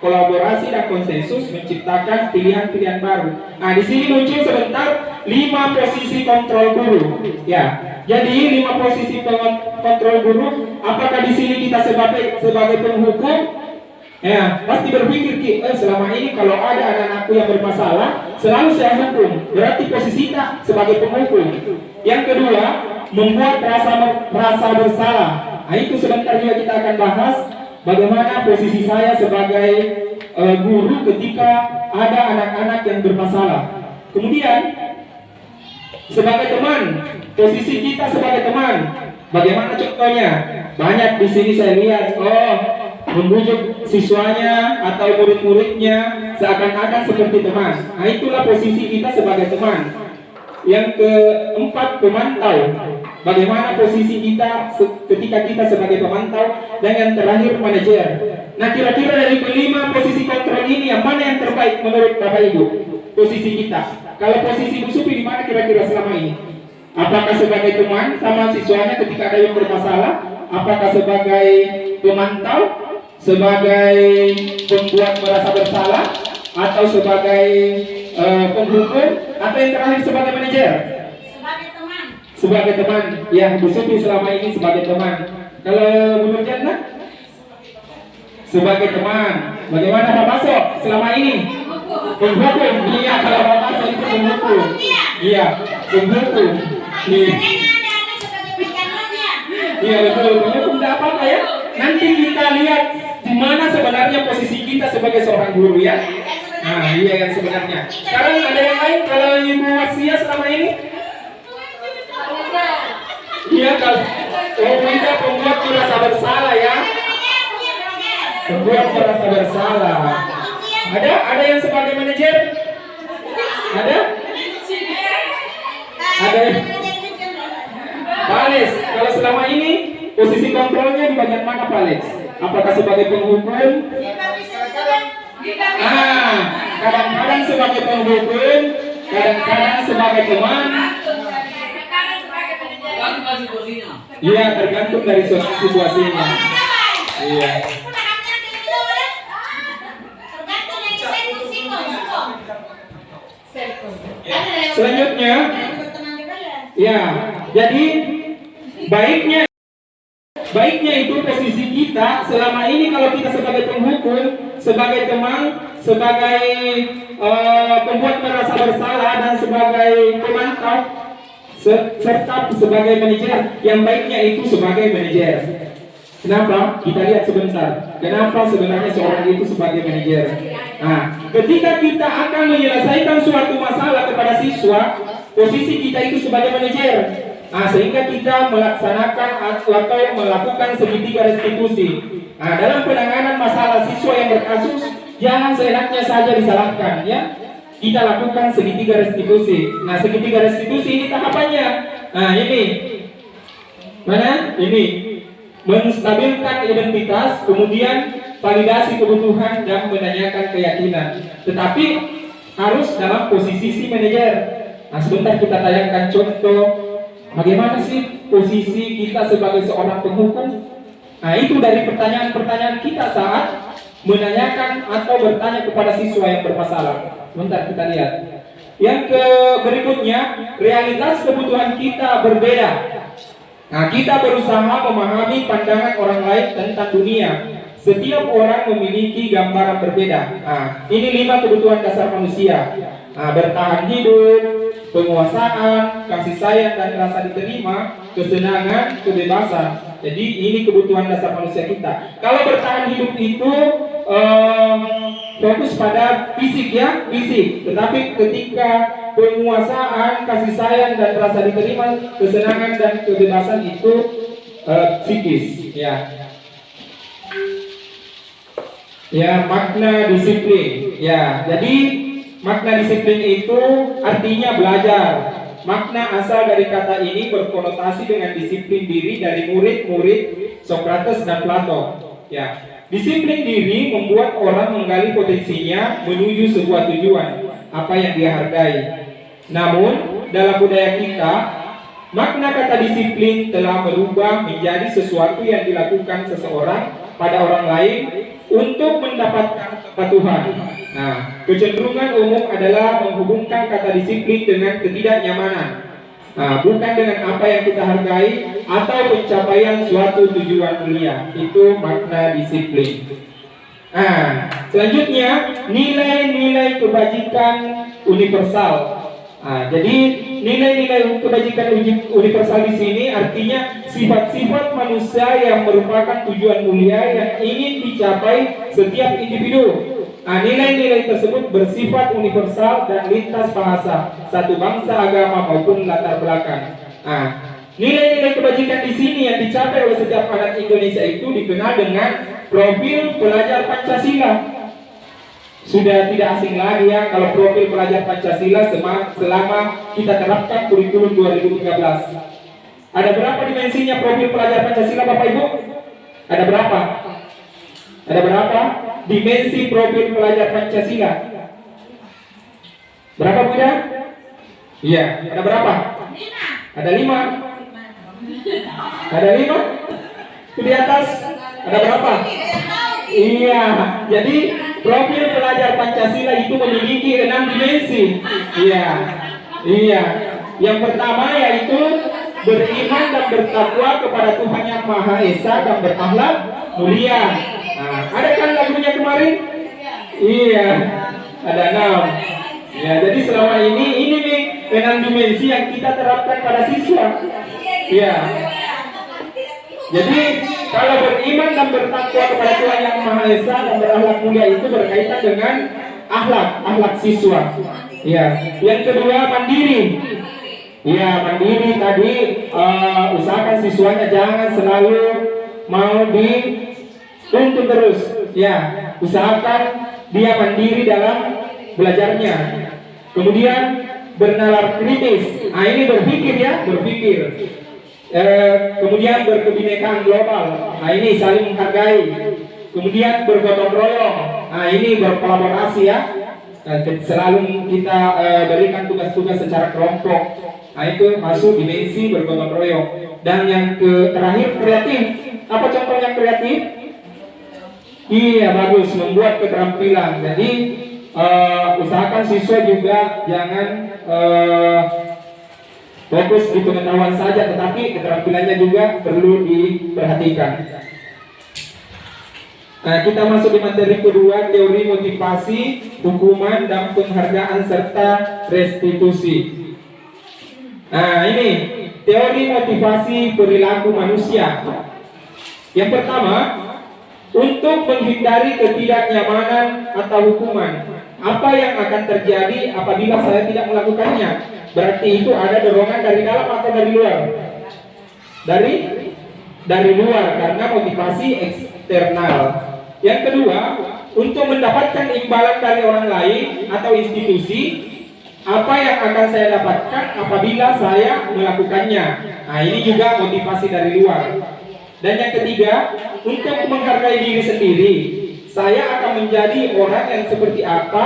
Kolaborasi dan konsensus menciptakan pilihan-pilihan baru. Nah, di sini muncul sebentar 5 posisi kontrol guru. Ya, jadi 5 posisi kontrol guru. Apakah di sini kita sebagai penghukum? Ya, pasti berpikir selama ini kalau ada anak-anakku yang bermasalah, selalu saya hukum. Berarti posisi kita sebagai penghukum. Yang kedua, membuat rasa bersalah. Nah, itu sebentar juga kita akan bahas. Bagaimana posisi saya sebagai guru ketika ada anak-anak yang bermasalah. Kemudian sebagai teman, posisi kita sebagai teman. Bagaimana contohnya? Banyak di sini saya lihat, membujuk siswanya atau murid-muridnya seakan-akan seperti teman. Nah, itulah posisi kita sebagai teman. Yang keempat, pemantau. Bagaimana posisi kita ketika kita sebagai pemantau. Dan yang terakhir, manajer. Nah, kira-kira dari kelima posisi kontrol ini yang mana yang terbaik menurut Bapak Ibu? Posisi kita. Kalau posisi Bu Supi di mana kira-kira selama ini? Apakah sebagai teman sama siswanya ketika ada yang bermasalah? Apakah sebagai pemantau? Sebagai pembuat merasa bersalah? Atau sebagai penghukum? Atau yang terakhir sebagai manajer? Sebagai teman. Ya, Bu Supi selama ini sebagai teman. Kalau menurut Jana? Sebagai teman. Bagaimana Pak Baso selama ini? Penghukum. Iya, kalau Pak Baso itu penghukum. Iya, penghukum. Iya, betul. Penghukum tidak apa-apa ya. Nanti kita lihat di mana sebenarnya posisi kita sebagai seorang guru ya. Nah, iya yang sebenarnya. Sekarang ada yang lain kalau Ibu Wasia selama ini? Iya, kalau kita pembuat merasa bersalah ya. Pembuat merasa bersalah. Ada yang sebagai manajer? Ada? Ada. Pak Alex, kalau selama ini posisi kontrolnya di bagian mana Pak Alex? Apakah sebagai penghukum? Kadang-kadang sebagai penghukum, kadang-kadang sebagai teman. Iya, tergantung dari situasinya. Iya. Selanjutnya, ya, jadi baiknya itu posisi kita selama ini kalau kita sebagai penghukum, sebagai teman, sebagai pembuat merasa bersalah dan sebagai pemantau serta sebagai manajer. Yang baiknya itu sebagai manajer. Kenapa? Kita lihat sebentar. Kenapa sebenarnya seorang itu sebagai manajer? Nah, ketika kita akan menyelesaikan suatu masalah kepada siswa, posisi kita itu sebagai manajer. Nah, sehingga kita melaksanakan atau melakukan segitiga restitusi. Nah, dalam penanganan masalah siswa yang berkasus, jangan seenaknya saja disalahkan, ya. Kita lakukan segitiga restitusi. Nah, segitiga restitusi ini tahapannya. Nah, ini mana? Ini menstabilkan identitas, kemudian validasi kebutuhan dan menanyakan keyakinan. Tetapi harus dalam posisi si manajer. Nah, sebentar kita tayangkan contoh bagaimana sih posisi kita sebagai seorang penghukum. Nah, itu dari pertanyaan-pertanyaan kita saat menanyakan atau bertanya kepada siswa yang bermasalah. Sebentar kita lihat. Yang berikutnya, realitas kebutuhan kita berbeda. Nah, kita berusaha memahami pandangan orang lain tentang dunia. Setiap orang memiliki gambaran berbeda. Nah, ini 5 kebutuhan dasar manusia. Nah, bertahan hidup, penguasaan, kasih sayang dan rasa diterima, kesenangan, kebebasan. Jadi ini kebutuhan dasar manusia kita. Kalau bertahan hidup itu fokus pada fisik, ya, fisik. Tetapi ketika penguasaan, kasih sayang dan rasa diterima, kesenangan dan kebebasan itu psikis, ya. Ya, makna disiplin. Ya, jadi makna disiplin itu artinya belajar. Makna asal dari kata ini berkonotasi dengan disiplin diri dari murid-murid Sokrates dan Plato. Ya, disiplin diri membuat orang menggali potensinya menuju sebuah tujuan, apa yang dia hargai. Namun, dalam budaya kita, makna kata disiplin telah berubah menjadi sesuatu yang dilakukan seseorang pada orang lain untuk mendapatkan kepatuhan. Nah, kecenderungan umum adalah menghubungkan kata disiplin dengan ketidaknyamanan. Nah, bukan dengan apa yang kita hargai atau pencapaian suatu tujuan mulia. Itu makna disiplin. Nah, selanjutnya nilai-nilai kebajikan universal. Nah, jadi nilai-nilai kebajikan universal di sini artinya sifat-sifat manusia yang merupakan tujuan mulia yang ingin dicapai setiap individu. Nah, nilai-nilai tersebut bersifat universal dan lintas bahasa, satu bangsa, agama maupun latar belakang. Nah, nilai-nilai kebajikan di sini yang dicapai oleh setiap anak Indonesia itu dikenal dengan profil pelajar Pancasila. Sudah tidak asing lagi, ya, kalau profil pelajar Pancasila selama kita terapkan kurikulum 2013. Ada berapa dimensinya profil pelajar Pancasila, Bapak Ibu? Ada berapa? Ada berapa dimensi profil pelajar Pancasila? Berapa, Bunda? Iya, ada berapa? Ada 5. Ada 5? Itu di atas ada berapa? Iya, jadi profil pelajar Pancasila itu memiliki 6 dimensi. Iya, iya. Yang pertama yaitu beriman dan bertakwa kepada Tuhan Yang Maha Esa dan berakhlak mulia. Nah, ada kan lagunya kemarin? Iya, ada 6. Ya, jadi selama ini nih 6 dimensi yang kita terapkan pada siswa. Iya. Jadi kalau beriman dan bertakwa kepada Tuhan Yang Maha Esa dan berakhlak mulia itu berkaitan dengan akhlak siswa. Ya, yang kedua mandiri. Ya, mandiri tadi usahakan siswanya jangan selalu mau dituntun terus. Ya, usahakan dia mandiri dalam belajarnya. Kemudian bernalar kritis. Nah, ini berpikir, ya, berpikir. Kemudian berkebinekaan global. Nah, ini saling menghargai. Kemudian bergotong royong. Nah, ini berkolaborasi, ya. Selalu kita berikan tugas-tugas secara kelompok. Nah, itu masuk dimensi bergotong royong. Dan yang terakhir kreatif. Apa contoh yang kreatif? Iya, bagus, membuat keterampilan. Jadi usahakan siswa juga jangan fokus di pengetahuan saja, tetapi keterampilannya juga perlu diperhatikan. Nah, kita masuk di materi kedua, teori motivasi, hukuman, dan penghargaan serta restitusi. Nah, ini teori motivasi perilaku manusia. Yang pertama, untuk menghindari ketidaknyamanan atau hukuman. Apa yang akan terjadi apabila saya tidak melakukannya? Berarti itu ada dorongan dari dalam atau dari luar? Dari luar, karena motivasi eksternal. Yang kedua, untuk mendapatkan imbalan dari orang lain atau institusi, apa yang akan saya dapatkan apabila saya melakukannya? Nah, ini juga motivasi dari luar. Dan yang ketiga, untuk menghargai diri sendiri, saya akan menjadi orang yang seperti apa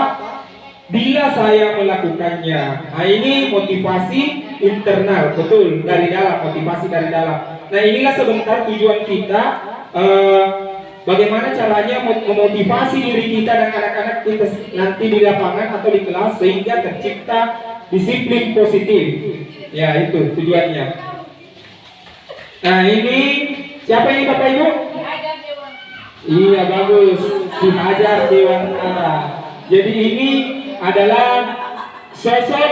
bila saya melakukannya. Nah, ini motivasi internal, betul, dari dalam, motivasi dari dalam. Nah, inilah sebentar tujuan kita, bagaimana caranya memotivasi diri kita dan anak-anak kita nanti di lapangan atau di kelas sehingga tercipta disiplin positif. Ya, itu tujuannya. Nah, ini siapa ini Bapak Ibu? Iya, bagus. Ki Hajar Dewantara. Jadi ini adalah sosok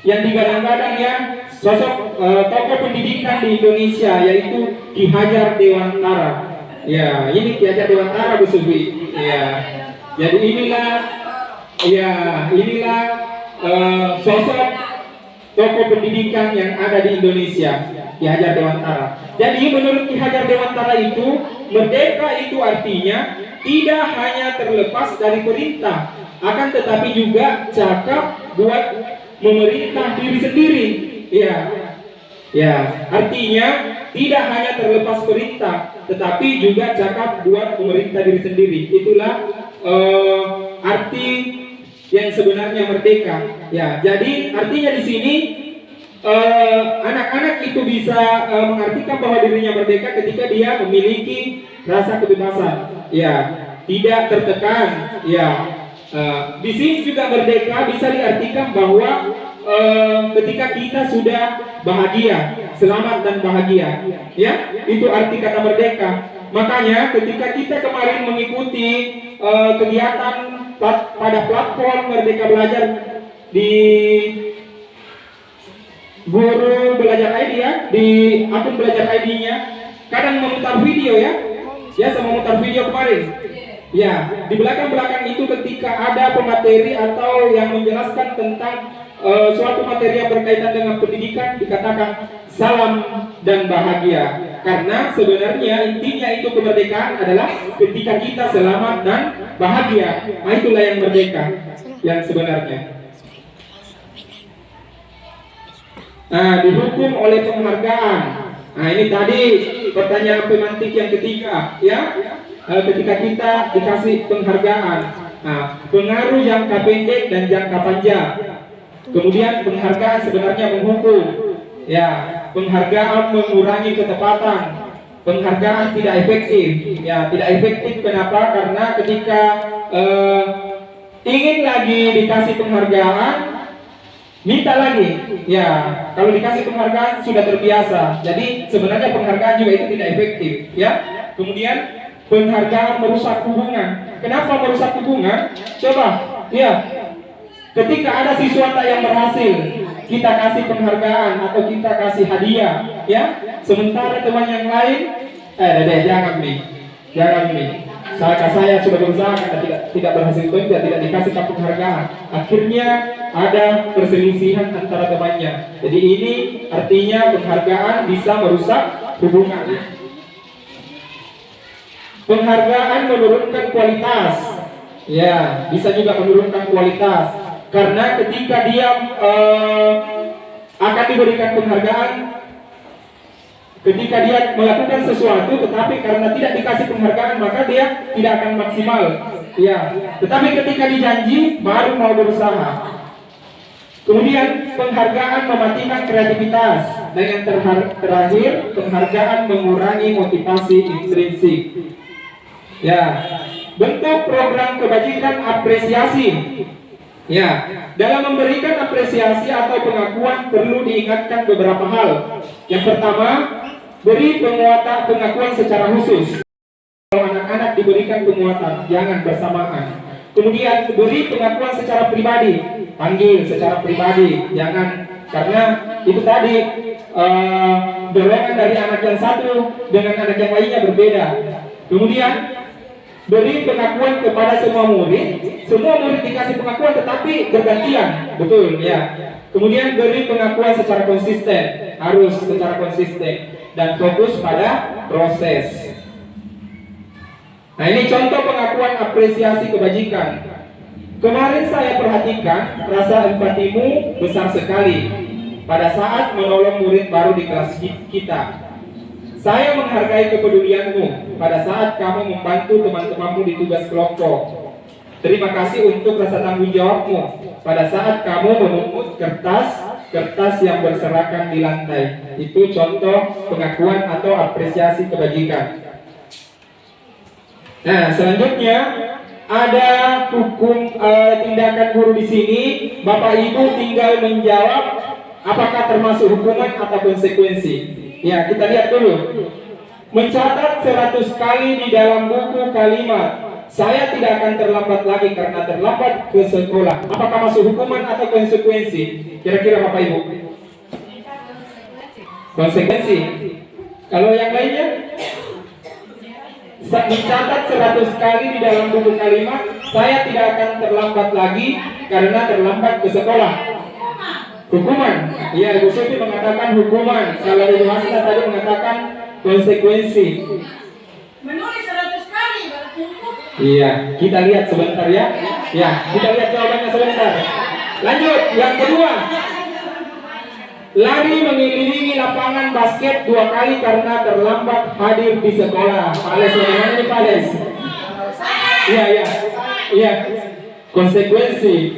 yang digadang-gadang ya, sosok tokoh pendidikan di Indonesia, yaitu Ki Hajar Dewantara. Ya, ini Ki Hajar Dewantara Bu Subi. Ya. Jadi inilah sosok tokoh pendidikan yang ada di Indonesia, Ki Hajar Dewantara. Jadi menurut Ki Hajar Dewantara itu, merdeka itu artinya tidak hanya terlepas dari perintah, akan tetapi juga cakap buat memerintah diri sendiri. Ya, artinya tidak hanya terlepas perintah, tetapi juga cakap buat memerintah diri sendiri. Itulah arti yang sebenarnya merdeka. Ya, jadi artinya di sini anak-anak itu bisa mengartikan bahwa dirinya merdeka ketika dia memiliki rasa kebebasan. Ya, tidak tertekan. Ya, di sini juga merdeka bisa diartikan bahwa ketika kita sudah bahagia, selamat dan bahagia. Ya, itu arti kata merdeka. Makanya ketika kita kemarin mengikuti kegiatan pada platform Merdeka Belajar di Guru Belajar ID ya, di akun Belajar ID-nya, kadang memutar video ya, sama memutar video kemarin. Ya, di belakang-belakang itu ketika ada pemateri atau yang menjelaskan tentang suatu materi yang berkaitan dengan pendidikan, dikatakan salam dan bahagia. Karena sebenarnya intinya itu kemerdekaan adalah ketika kita selamat dan bahagia. Nah, itulah yang merdeka yang sebenarnya. Nah, dihukum oleh penghargaan. Nah, ini tadi pertanyaan pemantik yang ketiga, ya. Ketika kita dikasih penghargaan. Nah, pengaruh jangka pendek dan jangka panjang. Kemudian penghargaan sebenarnya menghukum. Ya, penghargaan mengurangi ketepatan. Penghargaan tidak efektif. Ya, tidak efektif kenapa? Karena ketika ingin lagi dikasih penghargaan, minta lagi. Ya, kalau dikasih penghargaan sudah terbiasa. Jadi sebenarnya penghargaan juga itu tidak efektif. Ya, kemudian penghargaan merusak hubungan. Kenapa merusak hubungan? Coba, ya. Ketika ada siswa yang berhasil, kita kasih penghargaan atau kita kasih hadiah, ya. Sementara teman yang lain, jangan nih. Saya sudah berusaha karena tidak berhasil pun tidak dikasih penghargaan. Akhirnya ada perselisihan antara temannya. Jadi ini artinya penghargaan bisa merusak hubungan. Penghargaan menurunkan kualitas. Ya, bisa juga menurunkan kualitas. Karena ketika dia akan diberikan penghargaan, ketika dia melakukan sesuatu, tetapi karena tidak dikasih penghargaan, maka dia tidak akan maksimal. Ya, tetapi ketika dijanji, baru mau berusaha. Kemudian penghargaan mematikan kreativitas. Dan yang terakhir, penghargaan mengurangi motivasi intrinsik. Ya, bentuk program kebajikan apresiasi. Ya, dalam memberikan apresiasi atau pengakuan perlu diingatkan beberapa hal. Yang pertama, beri penguatan pengakuan secara khusus. anak diberikan penguatan, jangan bersamaan. Kemudian beri pengakuan secara pribadi, panggil secara pribadi, jangan, karena itu tadi dorongan dari anak yang satu dengan anak yang lainnya berbeda. Kemudian beri pengakuan kepada semua murid dikasih pengakuan tetapi bergantian, betul ya. Kemudian beri pengakuan secara konsisten, harus secara konsisten dan fokus pada proses. Nah, ini contoh pengakuan apresiasi kebajikan. Kemarin saya perhatikan rasa empatimu besar sekali pada saat menolong murid baru di kelas kita. Saya menghargai kepedulianmu pada saat kamu membantu teman-temanmu di tugas kelompok. Terima kasih untuk rasa tanggung jawabmu pada saat kamu memungut kertas yang berserakan di lantai. Itu contoh pengakuan atau apresiasi kebajikan. Nah, selanjutnya ada hukum tindakan guru di sini. Bapak Ibu tinggal menjawab apakah termasuk hukuman atau konsekuensi. Ya, kita lihat dulu. Mencatat 100 kali di dalam buku kalimat. Saya tidak akan terlambat lagi karena terlambat ke sekolah. Apakah masuk hukuman atau konsekuensi? Kira-kira Bapak Ibu? Konsekuensi. Kalau yang lainnya? Mencatat 100 kali di dalam buku kalimat, saya tidak akan terlambat lagi karena terlambat ke sekolah. Hukuman. Iya, Ibu Suti mengatakan hukuman. Kalau Ibu Hasna tadi mengatakan konsekuensi. Menulis 100 kali baru cukup. Iya, kita lihat sebentar ya. Ya, kita lihat jawabannya sebentar. Lanjut, yang kedua. Lari mengelilingi lapangan basket 2 kali karena terlambat hadir di sekolah. Pales, bagaimana nih Pales? Iya. Konsekuensi.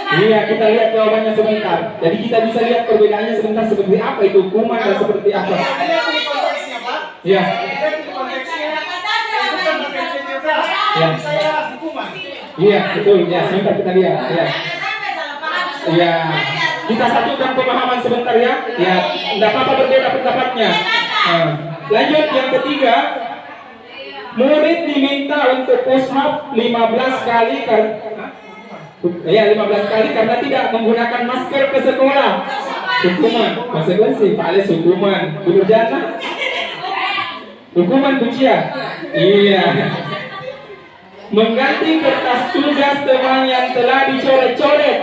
Iya, kita lihat jawabannya sebentar. Jadi kita bisa lihat perbedaannya sebentar seperti apa itu hukuman dan seperti apa. Iya. Iya, betul. Ya, sebentar kita lihat. Iya. Iya. Kita satukan pemahaman sebentar ya. Ya, tidak apa-apa berbeda pendapatnya. Lanjut yang ketiga. Murid diminta untuk push up 15 kali karena tidak menggunakan masker ke sekolah. Hukuman, konsekuensi, Pak Ales hukuman. Guru jana? Hukuman Bucia. Iya. Mengganti kertas tugas teman yang telah dicoret-coret.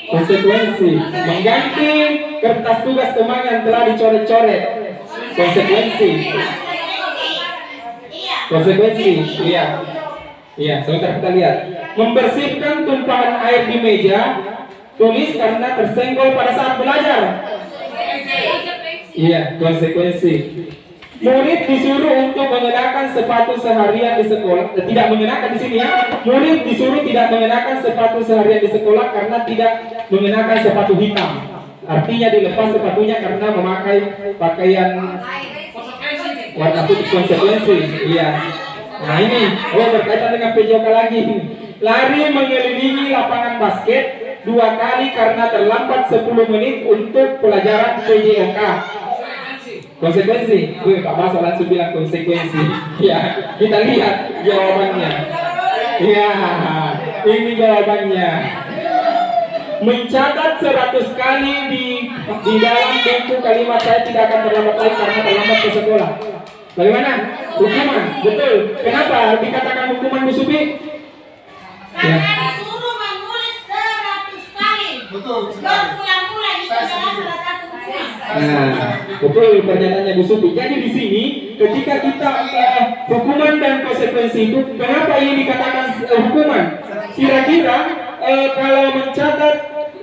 Konsekuensi. Mengganti kertas tugas teman yang telah dicoret-coret. Konsekuensi. Iya, sebentar kita lihat. Membersihkan tumpahan air di meja, tulis karena tersenggol pada saat belajar. Iya, konsekuensi. Murid disuruh untuk mengenakan sepatu seharian di sekolah. Tidak mengenakan di sini ya. Murid disuruh tidak mengenakan sepatu seharian di sekolah karena tidak mengenakan sepatu hitam. Artinya dilepas sepatunya karena memakai pakaian warna putih. Konsekuensi. Iya. Nah ini, berkaitan dengan PJOK lagi. Lari mengelilingi lapangan basket 2 kali karena terlambat 10 menit untuk pelajaran PJOK. Konsekuensi. Pak Baso langsung bilang konsekuensi. Ya, kita lihat jawabannya. Ya, ini jawabannya. Mencatat 100 kali di dalam buku kalimat saya tidak akan terlambat lagi karena terlambat ke sekolah. Bagaimana? Hukuman, betul. Kenapa dikatakan hukuman Bu Supi? Karena disuruh menulis 100 kali. Betul. Berulang-ulang itu adalah salah satu hukuman. Nah, betul pernyataannya Bu Supi. Jadi di sini ketika kita hukuman dan konsekuensi itu, kenapa ini dikatakan hukuman? Kira-kira kalau mencatat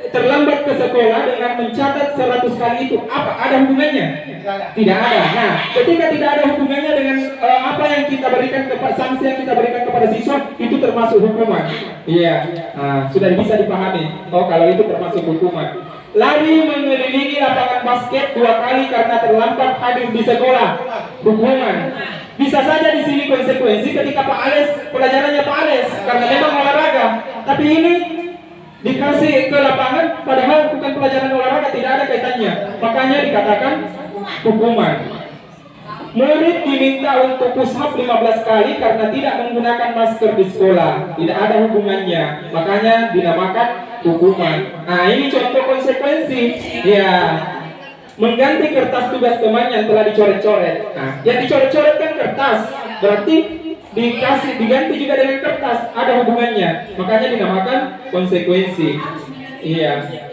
terlambat ke sekolah dengan mencatat 100 kali itu apa? Ada hubungannya? Tidak ada. Nah, ketika tidak ada hubungannya dengan apa yang kita berikan kepada sanksi yang kita berikan kepada siswa, itu termasuk hukuman. Iya. Nah, sudah bisa dipahami. Oh, kalau itu termasuk hukuman. Lari mengelilingi lapangan basket 2 kali karena terlambat hadir di sekolah. Hukuman. Bisa saja di sini konsekuensi ketika Pak Ales pelajarannya Pak Ales karena memang olahraga. Tapi ini dikasih ke lapangan padahal bukan pelajaran olahraga, tidak ada kaitannya. Makanya dikatakan hukuman. Murid diminta untuk push up 15 kali karena tidak menggunakan masker di sekolah. Tidak ada hubungannya. Makanya dinamakan hukuman. Nah, ini contoh konsekuensi. Ya. Mengganti kertas tugas teman yang telah dicoret-coret. Nah, yang dicoret-coret kan kertas. Berarti diganti juga dengan kertas. Ada hubungannya. Makanya dinamakan konsekuensi. Iya.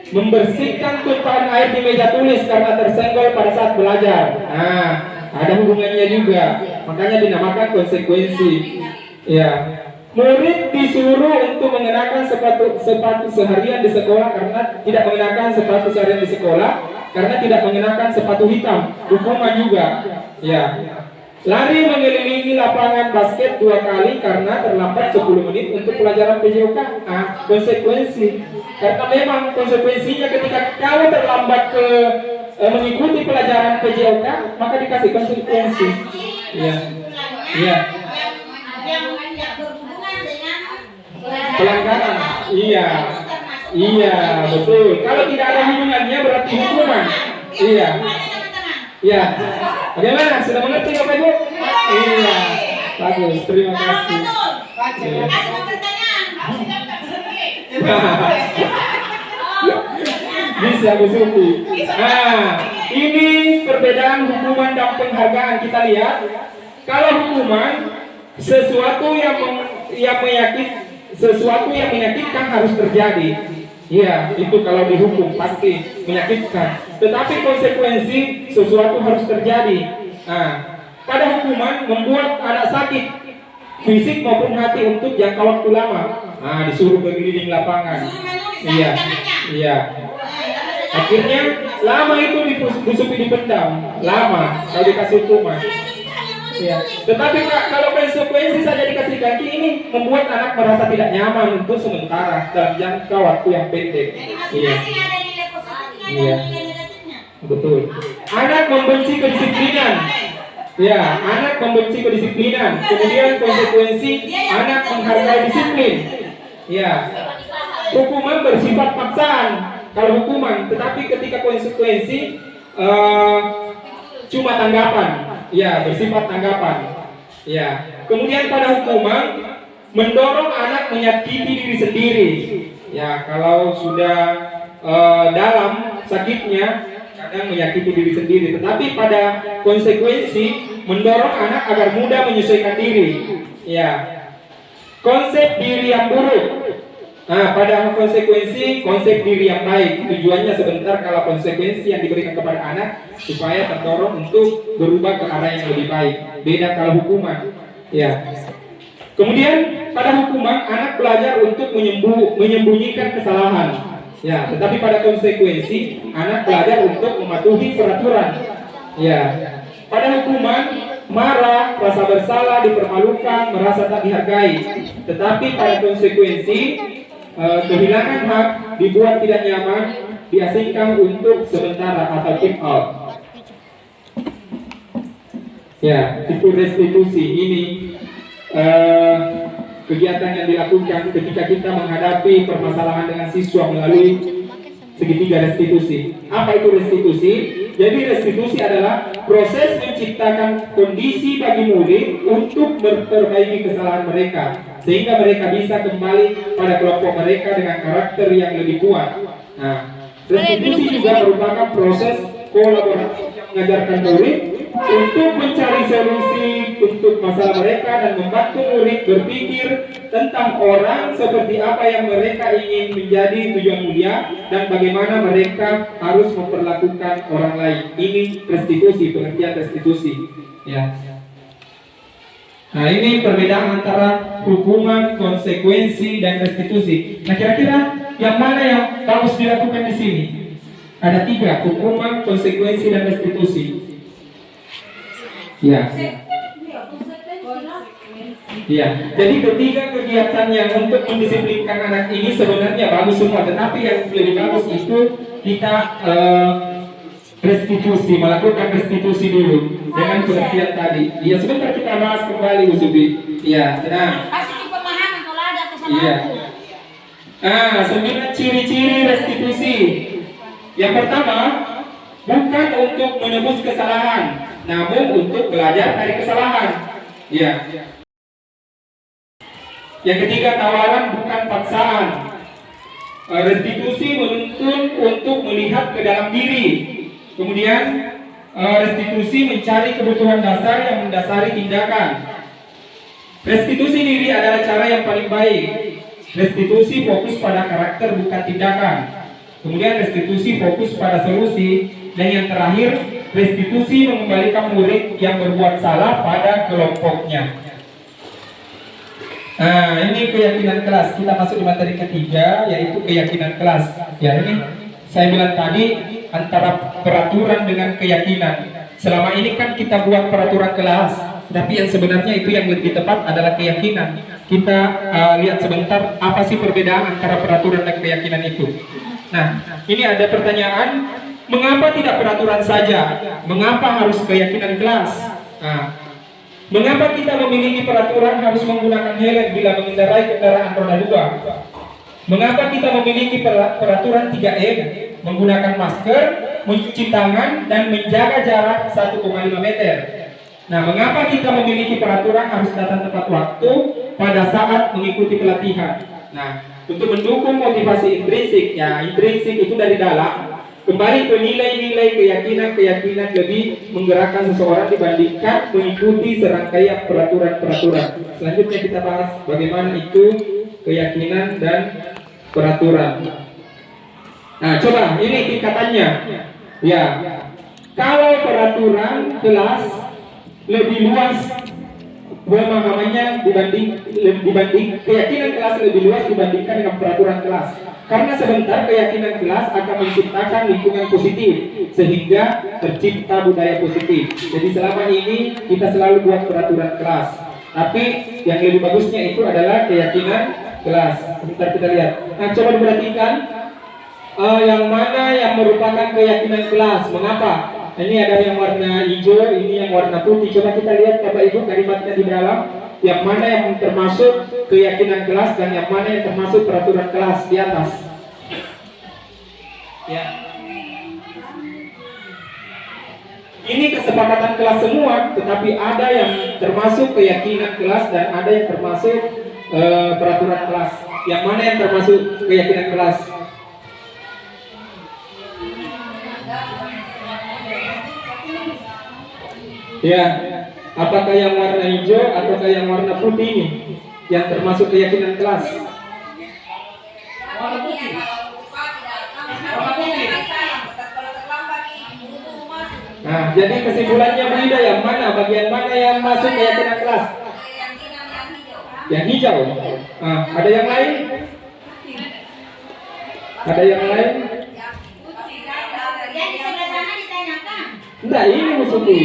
Membersihkan tumpahan air di meja tulis karena tersenggol pada saat belajar. Nah, ada hubungannya juga. Makanya dinamakan konsekuensi. Ya. Murid disuruh untuk mengenakan sepatu seharian di sekolah karena tidak mengenakan sepatu seharian di sekolah karena tidak mengenakan sepatu hitam. Hukuman juga. Ya. Lari mengelilingi lapangan basket 2 kali karena terlambat 10 menit untuk pelajaran PJOK. Nah, konsekuensi. Karena memang konsekuensinya ketika kau terlambat mengikuti pelajaran PJOK, maka dikasih konsekuensi. Iya. Iya. Yang berhubungan dengan Pelanggaran. Iya. Iya, betul. Kalau tidak ada hubungannya berarti hukuman. Iya. Iya. Bagaimana? Sudah mengerti Bapak Ibu? Iya. Bagus. Terima kasih. Iya. Bisa Bu Suti. Nah, ini perbedaan hukuman dan penghargaan. Kita lihat. Kalau hukuman sesuatu yang menyakitkan harus terjadi. Iya, itu kalau dihukum pasti menyakitkan. Tetapi konsekuensi sesuatu harus terjadi. Nah, pada hukuman membuat anak sakit fisik maupun hati untuk jangka waktu lama. Nah, disuruh berkeliling lapangan. Iya, iya. Akhirnya lama itu disuruh dipendam. Lama kalau dikasih hukuman. Ya. Tetapi kalau konsekuensi saja dikasih kaki ini membuat anak merasa tidak nyaman untuk sementara dalam jangka waktu yang pendek. Iya. Iya. Betul. Anak membenci kedisiplinan. Ya, anak membenci kedisiplinan. Kemudian konsekuensi anak menghargai disiplin. Ya. Hukuman bersifat paksaan. Kalau hukuman, tetapi ketika konsekuensi cuma tanggapan. Ya, bersifat tanggapan. Ya. Kemudian pada hukuman mendorong anak menyakiti diri sendiri. Ya, kalau sudah dalam sakitnya kadang menyakiti diri sendiri. Tetapi pada konsekuensi mendorong anak agar mudah menyesuaikan diri. Ya. Konsep diri yang buruk. Nah, pada konsekuensi konsep diri yang baik. Tujuannya sebentar kalau konsekuensi yang diberikan kepada anak supaya terdorong untuk berubah ke arah yang lebih baik. Beda kalau hukuman. Ya. Kemudian pada hukuman anak belajar untuk menyembunyikan kesalahan. Ya, tetapi pada konsekuensi anak belajar untuk mematuhi peraturan. Ya. Pada hukuman marah, rasa bersalah, dipermalukan, merasa tak dihargai. Tetapi pada konsekuensi kehilangan hak, dibuat tidak nyaman, diasingkan untuk sementara atau kick out. Ya, itu restitusi. Ini kegiatan yang dilakukan ketika kita menghadapi permasalahan dengan siswa melalui segitiga restitusi. Apa itu restitusi? Jadi restitusi adalah proses menciptakan kondisi bagi murid untuk memperbaiki kesalahan mereka sehingga mereka bisa kembali pada kelompok mereka dengan karakter yang lebih kuat. Nah, restitusi juga merupakan proses kolaboratif yang mengajarkan murid untuk mencari solusi untuk masalah mereka dan membantu murid berpikir tentang orang seperti apa yang mereka ingin menjadi tujuan mulia dan bagaimana mereka harus memperlakukan orang lain. Ini restitusi, pengertian restitusi. Ya. Nah, ini perbedaan antara hukuman, konsekuensi, dan restitusi. Nah, kira-kira yang mana yang harus dilakukan di sini? Ada 3, hukuman, konsekuensi, dan restitusi. Ya. Ya. Jadi ketiga kegiatan yang untuk mendisiplinkan anak ini sebenarnya bagus semua, tetapi yang lebih bagus itu kita restitusi, melakukan restitusi dulu dengan pengertian tadi. Ya, sebentar kita bahas kembali Bu Subi. Ya, tenang. Kasih pemahaman kalau ada kesalahan. Iya. 9 ciri-ciri restitusi. Yang pertama, bukan untuk menebus kesalahan, namun untuk belajar dari kesalahan. Ya. Yang ketiga, tawaran bukan paksaan. Restitusi menuntun untuk melihat ke dalam diri. Kemudian restitusi mencari kebutuhan dasar yang mendasari tindakan. Restitusi diri adalah cara yang paling baik. Restitusi fokus pada karakter bukan tindakan. Kemudian restitusi fokus pada solusi. Dan yang terakhir, restitusi mengembalikan murid yang berbuat salah pada kelompoknya. Nah, ini keyakinan kelas. Kita masuk di materi ketiga, yaitu keyakinan kelas. Ya, ini saya bilang tadi antara peraturan dengan keyakinan. Selama ini kan kita buat peraturan kelas, tapi yang sebenarnya itu yang lebih tepat adalah keyakinan. Kita lihat sebentar apa sih perbedaan antara peraturan dan keyakinan itu. Nah, ini ada pertanyaan, mengapa tidak peraturan saja? Mengapa harus keyakinan kelas? Nah, mengapa kita memiliki peraturan harus menggunakan helm bila mengendarai kendaraan roda 2? Mengapa kita memiliki peraturan 3M? Menggunakan masker, mencuci tangan, dan menjaga jarak 1,5 meter. Nah, mengapa kita memiliki peraturan harus datang tepat waktu pada saat mengikuti pelatihan? Nah, untuk mendukung motivasi intrinsik, ya intrinsik itu dari dalam, kembali ke nilai-nilai keyakinan lebih menggerakkan seseorang dibandingkan mengikuti serangkaian peraturan-peraturan. Selanjutnya kita bahas bagaimana itu keyakinan dan peraturan. Nah, coba ini tingkatannya. Ya, kalau peraturan kelas lebih luas pemahamannya dibanding keyakinan kelas lebih luas dibandingkan dengan peraturan kelas. Karena sebentar keyakinan kelas akan menciptakan lingkungan positif sehingga tercipta budaya positif. Jadi selama ini kita selalu buat peraturan kelas, tapi yang lebih bagusnya itu adalah keyakinan kelas. Sebentar kita lihat. Nah, coba diperhatikan yang mana yang merupakan keyakinan kelas. Mengapa? Ini ada yang warna hijau, ini yang warna putih. Coba kita lihat Bapak Ibu kalimatnya di dalam. Yang mana yang termasuk keyakinan kelas dan yang mana yang termasuk peraturan kelas di atas. Ya. Ini kesepakatan kelas semua, tetapi ada yang termasuk keyakinan kelas dan ada yang termasuk peraturan kelas. Yang mana yang termasuk keyakinan kelas? Ya, apakah yang warna hijau ataukah yang warna putih ini yang termasuk keyakinan kelas? Nah, jadi kesimpulannya beda, yang mana, bagian mana yang masuk keyakinan kelas? Yang hijau. Nah, ada yang lain? Ada yang lain? Enggak, ini musuhnya.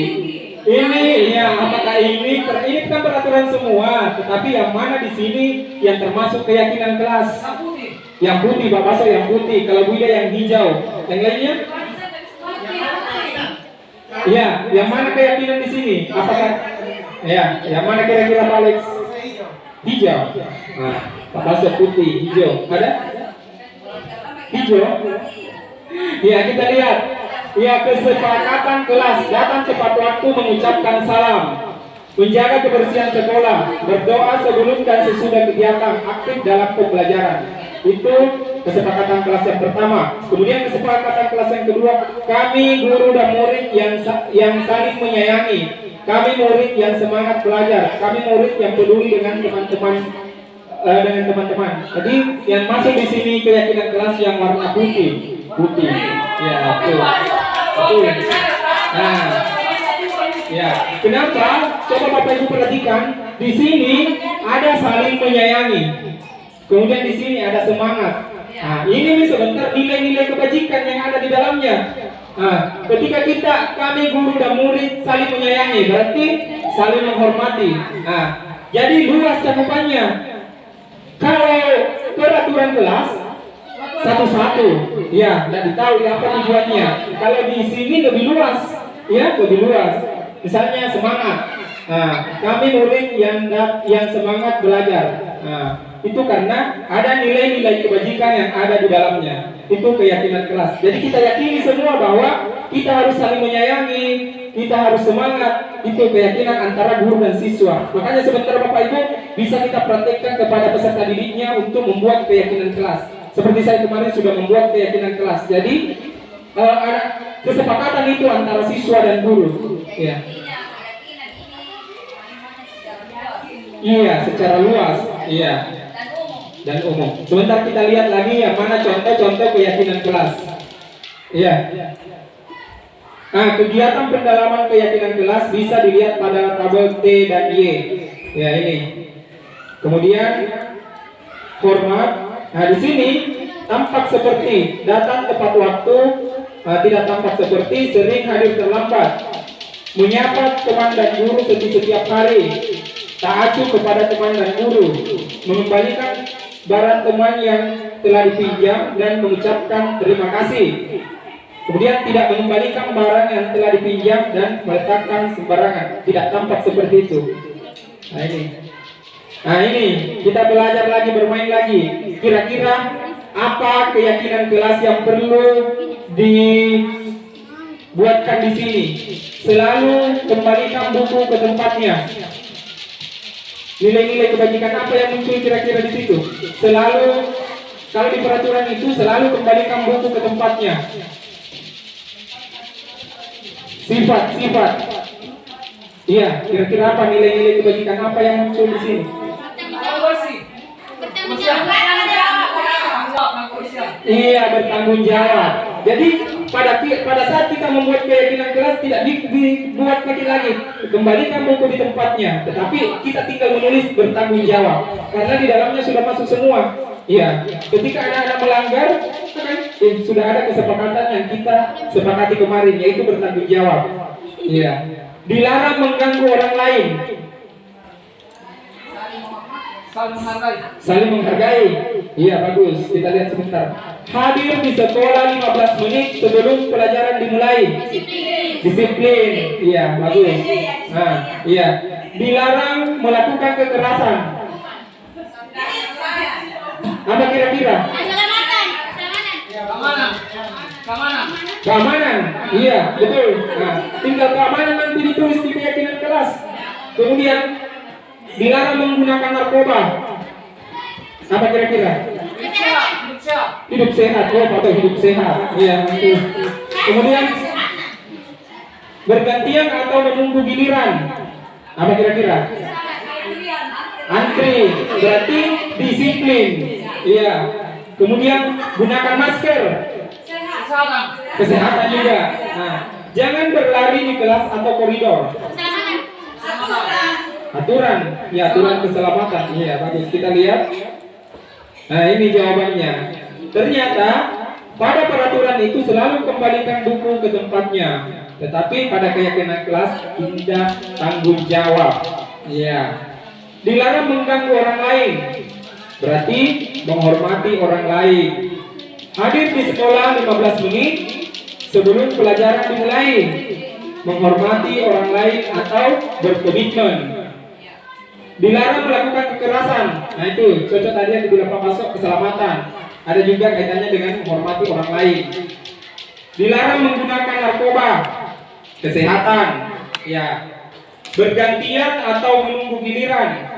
Ini ya, apakah ini kan peraturan semua, tetapi yang mana di sini yang termasuk keyakinan kelas? Yang putih, Pak Baso yang putih, kalau Bu Ida yang hijau. Yang lainnya? Ya, yang mana keyakinan di sini? Apakah ya, yang mana kira-kira Pak Alex? Hijau. Nah, Pak Baso putih, hijau. Ada? Hijau. Ya, kita lihat. Ya, kesepakatan kelas, datang tepat waktu mengucapkan salam, menjaga kebersihan sekolah, berdoa sebelum dan sesudah kegiatan, aktif dalam pembelajaran. Itu kesepakatan kelas yang pertama. Kemudian kesepakatan kelas yang kedua, kami guru dan murid yang saling menyayangi, kami murid yang semangat belajar, kami murid yang peduli dengan teman-teman. Jadi yang masuk di sini keyakinan kelas yang warna putih. Ya, betul. Nah, ya, kenapa? Coba Bapak Ibu perhatikan, di sini ada saling menyayangi, kemudian di sini ada semangat. Nah, ini sebentar nilai-nilai kebajikan yang ada di dalamnya. Nah, ketika kami guru dan murid saling menyayangi, berarti saling menghormati. Nah, jadi luas cakupannya. Kalau peraturan kelas satu-satu, ya, tidak tahu ya apa tujuannya. Kalau di sini lebih luas, ya, lebih luas. Misalnya semangat. Nah, kami murid yang semangat belajar. Nah, itu karena ada nilai-nilai kebajikan yang ada di dalamnya. Itu keyakinan kelas. Jadi kita yakini semua bahwa kita harus saling menyayangi, kita harus semangat. Itu keyakinan antara guru dan siswa. Makanya sebentar Bapak Ibu bisa kita praktekkan kepada peserta didiknya untuk membuat keyakinan kelas. Seperti saya kemarin sudah membuat keyakinan kelas. Jadi ada kesepakatan itu antara siswa dan guru. Ya. Iya, secara luas. Iya. Dan umum. Sebentar kita lihat lagi yang mana contoh-contoh keyakinan kelas. Iya. Nah, kegiatan pendalaman keyakinan kelas bisa dilihat pada tabel T dan Y. Ya, ini. Kemudian format. Nah, di sini tampak seperti datang tepat waktu, tidak tampak seperti sering hadir terlambat, menyapa teman dan guru setiap hari, tak acuh kepada teman dan guru, mengembalikan barang teman yang telah dipinjam dan mengucapkan terima kasih. Kemudian tidak mengembalikan barang yang telah dipinjam dan meletakkan sembarangan, tidak tampak seperti itu. Nah ini kita belajar lagi, bermain lagi. Kira-kira apa keyakinan kelas yang perlu dibuatkan di sini? Selalu kembalikan buku ke tempatnya. Nilai-nilai kebajikan apa yang muncul kira-kira di situ? Selalu, kalau di peraturan itu selalu kembalikan buku ke tempatnya. Sifat. Iya, kira-kira apa nilai-nilai kebajikan apa yang muncul di sini? Iya, bertanggung jawab. Jadi pada saat kita membuat keyakinan kelas tidak dibuat lagi, kembalikan buku di tempatnya, tetapi kita tinggal menulis bertanggung jawab karena di dalamnya sudah masuk semua. Iya, ketika anak-anak melanggar, sudah ada kesepakatan yang kita sepakati kemarin, yaitu bertanggung jawab. Iya, dilarang mengganggu orang lain. Saling menghargai. Iya, bagus. Kita lihat sebentar. Hadir di sekolah 15 menit sebelum pelajaran dimulai. Disiplin. Iya, bagus. Nah, iya. Dilarang melakukan kekerasan. Apa kira-kira? Keamanan. Iya, betul. Nah, tinggal keamanan nanti ditulis di keyakinan kelas. Kemudian dilarang menggunakan narkoba. Apa kira-kira? Hidup sehat. Oh, atau hidup sehat. Iya, itu. Kemudian bergantian atau menunggu giliran. Apa kira-kira? Antri. Berarti disiplin. Iya. Kemudian gunakan masker. Kesehatan juga. Nah, jangan berlari di kelas atau koridor. Aturan, ya aturan keselamatan. Iya, bagus. Kita lihat. Nah, ini jawabannya. Ternyata pada peraturan itu selalu kembalikan buku ke tempatnya, tetapi pada keyakinan kelas tidak tanggung jawab. Iya. Dilarang mengganggu orang lain. Berarti menghormati orang lain. Hadir di sekolah 15 menit sebelum pelajaran dimulai. Menghormati orang lain atau berkomitmen. Dilarang melakukan kekerasan. Nah itu cocok tadi yang dibilang Pak Masuk, keselamatan. Ada juga kaitannya dengan menghormati orang lain. Dilarang menggunakan narkoba. Kesehatan. Ya. Bergantian atau menunggu giliran.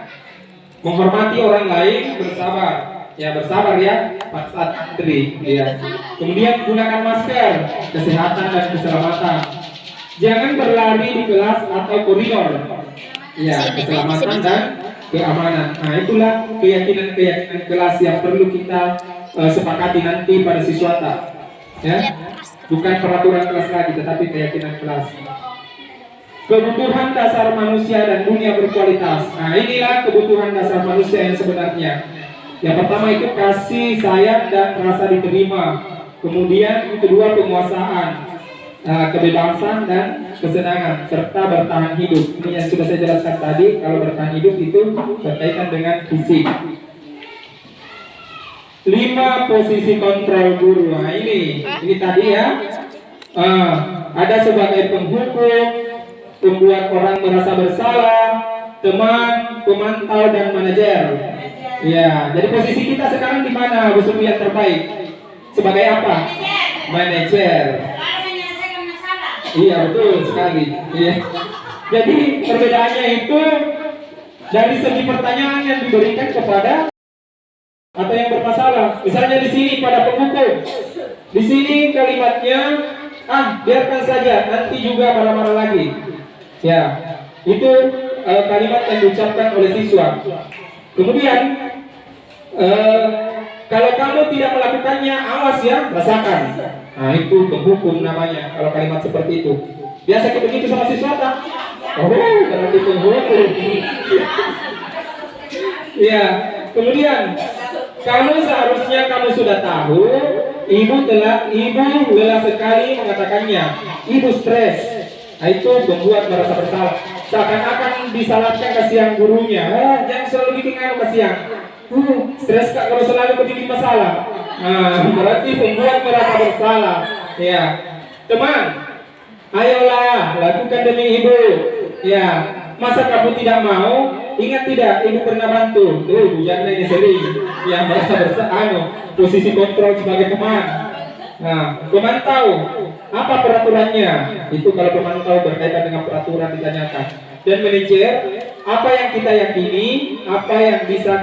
Menghormati orang lain, bersabar. Ya, bersabar ya, Pak Satri. Ya. Kemudian gunakan masker. Kesehatan dan keselamatan. Jangan berlari di kelas atau koridor. Ya, keselamatan dan keamanan. Nah, itulah keyakinan-keyakinan kelas yang perlu kita sepakati nanti pada siswata. Ya, bukan peraturan kelas lagi, tetapi keyakinan kelas. Kebutuhan dasar manusia dan dunia berkualitas. Nah, inilah kebutuhan dasar manusia yang sebenarnya. Yang pertama itu kasih, sayang, dan rasa diterima. Kemudian yang kedua penguasaan, kebebasan dan kesenangan, serta bertahan hidup. Ini yang sudah saya jelaskan tadi. Kalau bertahan hidup itu berkaitan dengan fisik. 5 posisi kontrol guru. Nah ini tadi ya. Ada sebagai penghukum, pembuat orang merasa bersalah, teman, pemantau, dan manajer. Ya, jadi posisi kita sekarang di mana, Bu Supi yang terbaik? Sebagai apa? Manajer. Selalu menyelesaikan masalah. Iya, betul sekali. Iya. Jadi perbedaannya itu dari segi pertanyaan yang diberikan kepada atau yang bermasalah. Misalnya di sini pada penghukum, di sini kalimatnya biarkan saja, nanti juga marah-marah lagi. Ya, itu kalimat yang diucapkan oleh siswa. Kemudian kalau kamu tidak melakukannya, awas ya, rasakan. Nah, itu penghukum namanya kalau kalimat seperti itu. Biasa kita begitu sama siswa tak? Oh, karena itu penghukum. Ya, kemudian kamu seharusnya kamu sudah tahu, ibu lelah sekali mengatakannya. Ibu stres. Nah, itu membuat merasa bersalah. Seakan-akan disalahkan kasihan gurunya. Jangan selalu bikin kasihan. Stres kak kalau selalu bikin masalah. Nah, berarti membuat merasa bersalah. Ya, teman, ayolah lakukan demi ibu. Ya, masa kamu tidak mau? Ingat tidak, ibu pernah bantu. Tuh, jangan ini sering. Yang merasa posisi kontrol sebagai teman. Nah, pemantau, apa peraturannya? Itu kalau pemantau berkaitan dengan peraturan ditanyakan. Dan manajer, apa yang kita yakini, apa yang bisa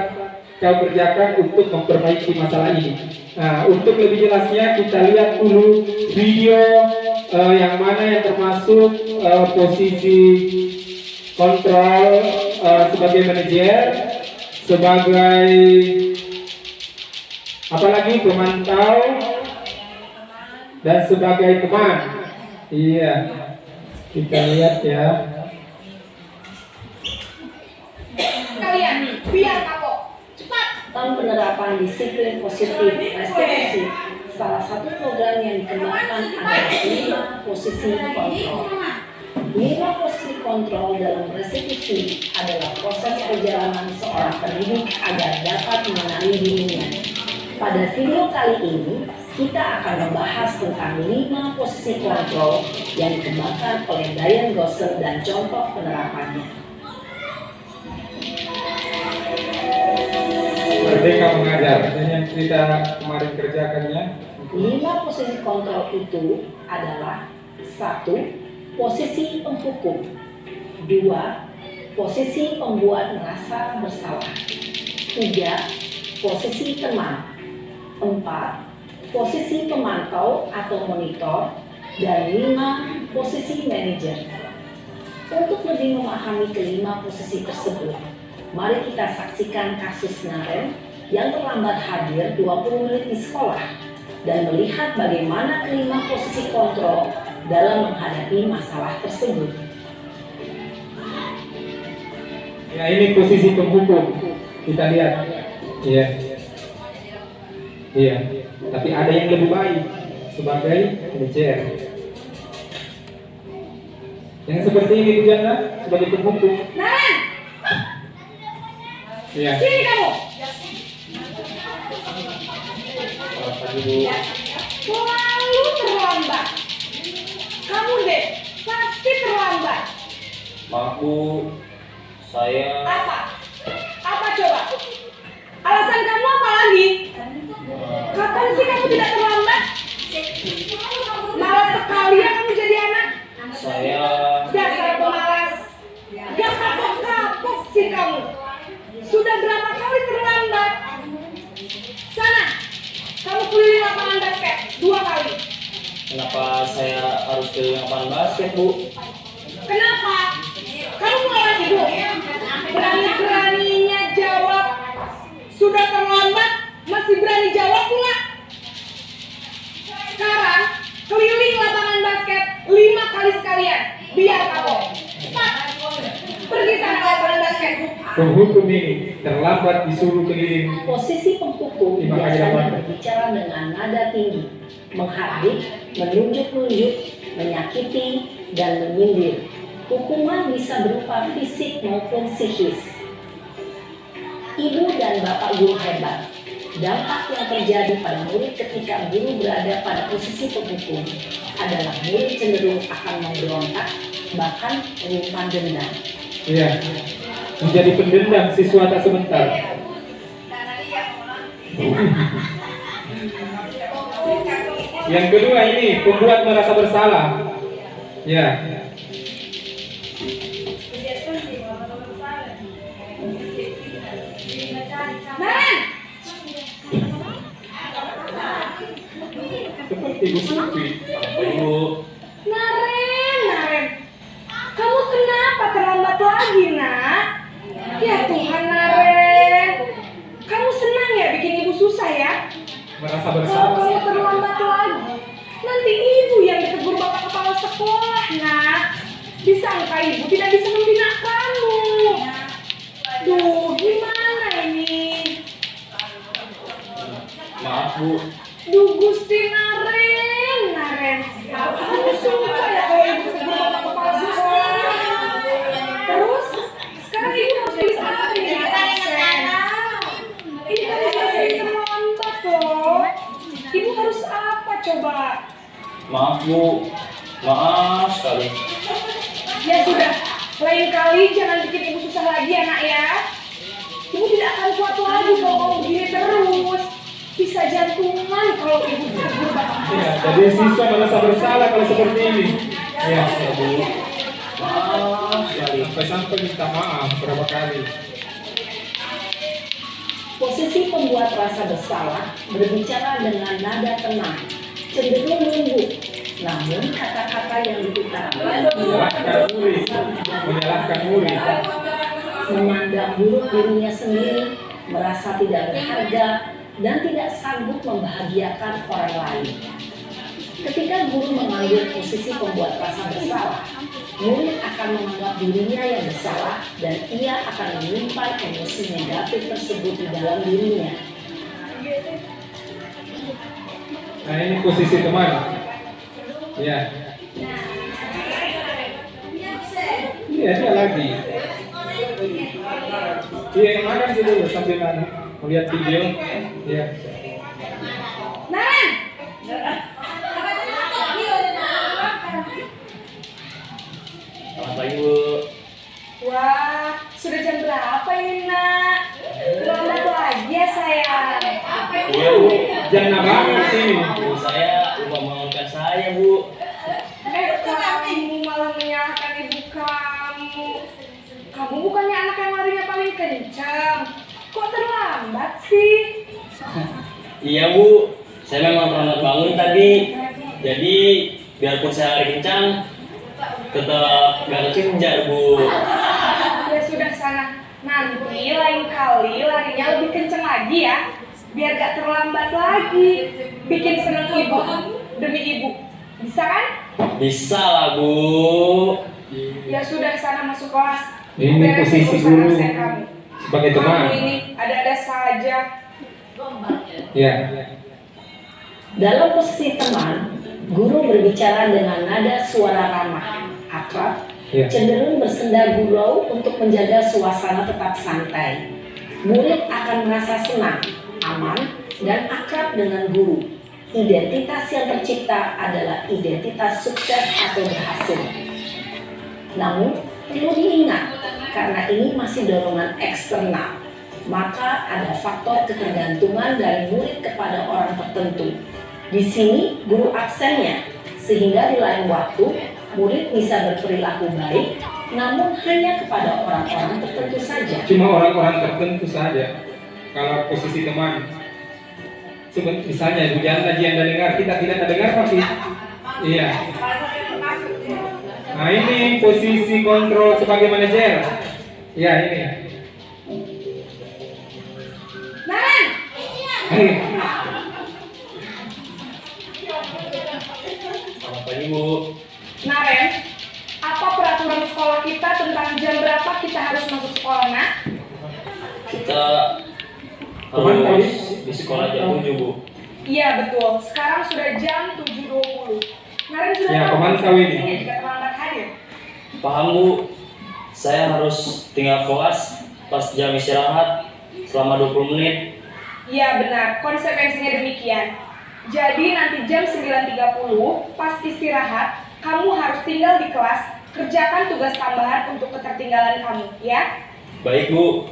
kau kerjakan untuk memperbaiki masalah ini. Nah, untuk lebih jelasnya kita lihat dulu video yang mana yang termasuk posisi kontrol sebagai manajer, sebagai apalagi pemantau, dan sebagai teman. Iya, kita lihat ya. Kalian, biar kapok. Cepat. Tentang penerapan disiplin positif restitusi, salah satu program yang dikembangkan adalah 5 posisi kontrol. 5 posisi kontrol dalam restitusi adalah proses perjalanan seorang pendidik agar dapat mengenali dirinya. Pada video kali ini, kita akan membahas tentang 5 posisi kontrol yang dikembangkan oleh Diane Gosser dan contoh penerapannya. Merdeka mengajar, dan yang kita kemarin kerjakannya. 5 posisi kontrol itu adalah 1. Posisi penghukum, 2. Posisi pembuat merasa bersalah, 3. Posisi teman, 4. Posisi pemantau atau monitor, dan 5. Posisi manajer. Untuk lebih memahami kelima posisi tersebut, mari kita saksikan kasus Naren yang terlambat hadir 20 menit di sekolah dan melihat bagaimana kelima posisi kontrol dalam menghadapi masalah tersebut. Ya, ini posisi penghukum. Kita lihat. Iya. Iya. Tapi ada yang lebih baik sebagai manajer. Yang seperti ini Bu Jana sebagai penghukum. Naren, Iya. sini kamu. Selalu terlambat. Kamu deh, pasti terlambat. Maaf Bu, saya Apa? Apa coba? Alasan kamu apa lagi? Kapan sih kamu tidak terlambat? Malas sekali ya kamu jadi anak. saya Dasar pemalas. Gak kapok-kapok sih kamu. Sudah berapa kali terlambat? Sana, kamu keliling lapangan basket 2 kali. kenapa saya harus keliling lapangan basket Bu? Kenapa? Kamu melawan ibu. Berani-beraninya jawab. Sudah terlambat, masih berani jawab pula. Sekarang, keliling lapangan basket 5 kali sekalian. Biar kamu. Cepat. Pergi sana ke lapangan basket. Penghukum ini terlambat disuruh keliling. Posisi penghukum Lima kali biasanya lapan. berbicara dengan nada tinggi, menghardik, menunjuk-nunjuk, menyakiti, dan menyindir. Hukuman bisa berupa fisik maupun psikis. Ibu dan bapak guru hebat. Dampak yang terjadi pada murid ketika guru berada pada posisi penghukum adalah murid cenderung akan memberontak, bahkan menyimpan dendam. Iya. Menjadi pendendam siswa tak sebentar. Yang kedua ini pembuat merasa bersalah. Ya. Naren, Seperti Bu Supi. Apa Ibu? Naren, kamu kenapa terlambat lagi, Nak? Ya Tuhan, Naren. Kamu senang ya bikin ibu susah ya? Merasa Kalau bersalah. kamu terlambat lagi, nanti ibu yang ditegur bapak kepala sekolah, Nak. Disangka ibu tidak bisa membina kamu. Duh, gimana ini? Maaf Bu. Duh, Gusti Naren. Kamu suka ya kalau ibu ditegur bapak kepala sekolah? Terus, sekarang ibu harus bisa ini kan jadi terlambat loh. Ibu harus apa coba? Maaf Bu. Maaf sekali. Ya sudah, lain kali jangan bikin ibu susah lagi ya nak ya. Ibu tidak akan kuat lagi kalau kamu begini terus. Bisa jantungan kalau ibu tegur bapak. Ya, jadi siswa merasa bersalah kalau seperti ini. Ya, Bu. Maaf sekali. Sampai minta maaf berapa kali. Posisi pembuat rasa bersalah berbicara dengan nada tenang, cenderung lembut. Namun kata-kata yang diutarakan Menyalahkan murid. memandang buruk dirinya sendiri, merasa tidak berharga, dan tidak sanggup membahagiakan orang lain. Ketika guru mengambil posisi pembuat rasa bersalah, murid akan menganggap dirinya yang bersalah dan ia akan menyimpan emosi negatif tersebut di dalam dirinya. Nah, ini posisi teman. Ya. Iya, dia lagi. Iya, makan dulu sambil melihat video. Ya. Naren! Selamat pagi Bu. Wah, sudah jam berapa ini nak? Terlambat lagi ya sayang. Iya Bu. Jangan banget ini. Bu, saya lupa mengamalkan saya Bu. Kamu malah menyalahkan ibu kamu. Kamu bukannya anak yang larinya paling kencang. Kok terlambat sih? Iya Bu. Saya memang terlambat bangun tadi. Jadi biarpun saya lari kencang, tetap gak kekejar Bu. Ya sudah sana. Nanti lain kali larinya lebih kencang lagi ya. Biar gak terlambat lagi. Bikin senang ibu demi ibu. Bisa kan? Bisa lah Bu. Ya sudah sana masuk kelas. Ini Beresin posisi urusan guru absen kamu. sebagai teman. Kamu ini ada-ada saja. Ya. Dalam posisi teman, guru berbicara dengan nada suara ramah, akrab, Ya. cenderung bersenda gurau untuk menjaga suasana tetap santai. Murid akan merasa senang, aman, dan akrab dengan guru. Identitas yang tercipta adalah identitas sukses atau berhasil. Namun, perlu diingat, karena ini masih dorongan eksternal, maka ada faktor ketergantungan dari murid kepada orang tertentu. Di sini, guru absennya, sehingga di lain waktu, murid bisa berperilaku baik, namun hanya kepada orang-orang tertentu saja. Cuma orang-orang tertentu saja. Kalau posisi teman. Misalnya, jangan kajian dan dengar, kita tidak dengar pasti. Iya. Nah, ini posisi kontrol sebagai manajer. Ya, ini. Naren! Hei. Selamat pagi Bu. Naren, apa peraturan sekolah kita tentang jam berapa kita harus masuk sekolah, nak? Kita harus di sekolah jam 7 Bu. Iya betul, sekarang sudah jam 7.20. Naren sudah Ya, tahu pemantau ini. konsekuensinya jika terlambat hadir. Paham Bu. Saya harus tinggal kelas pas jam istirahat selama 20 menit. Iya benar, konsekuensinya demikian. Jadi nanti jam 9.30 pas istirahat, kamu harus tinggal di kelas, kerjakan tugas tambahan untuk ketertinggalan kamu, ya? Baik Bu.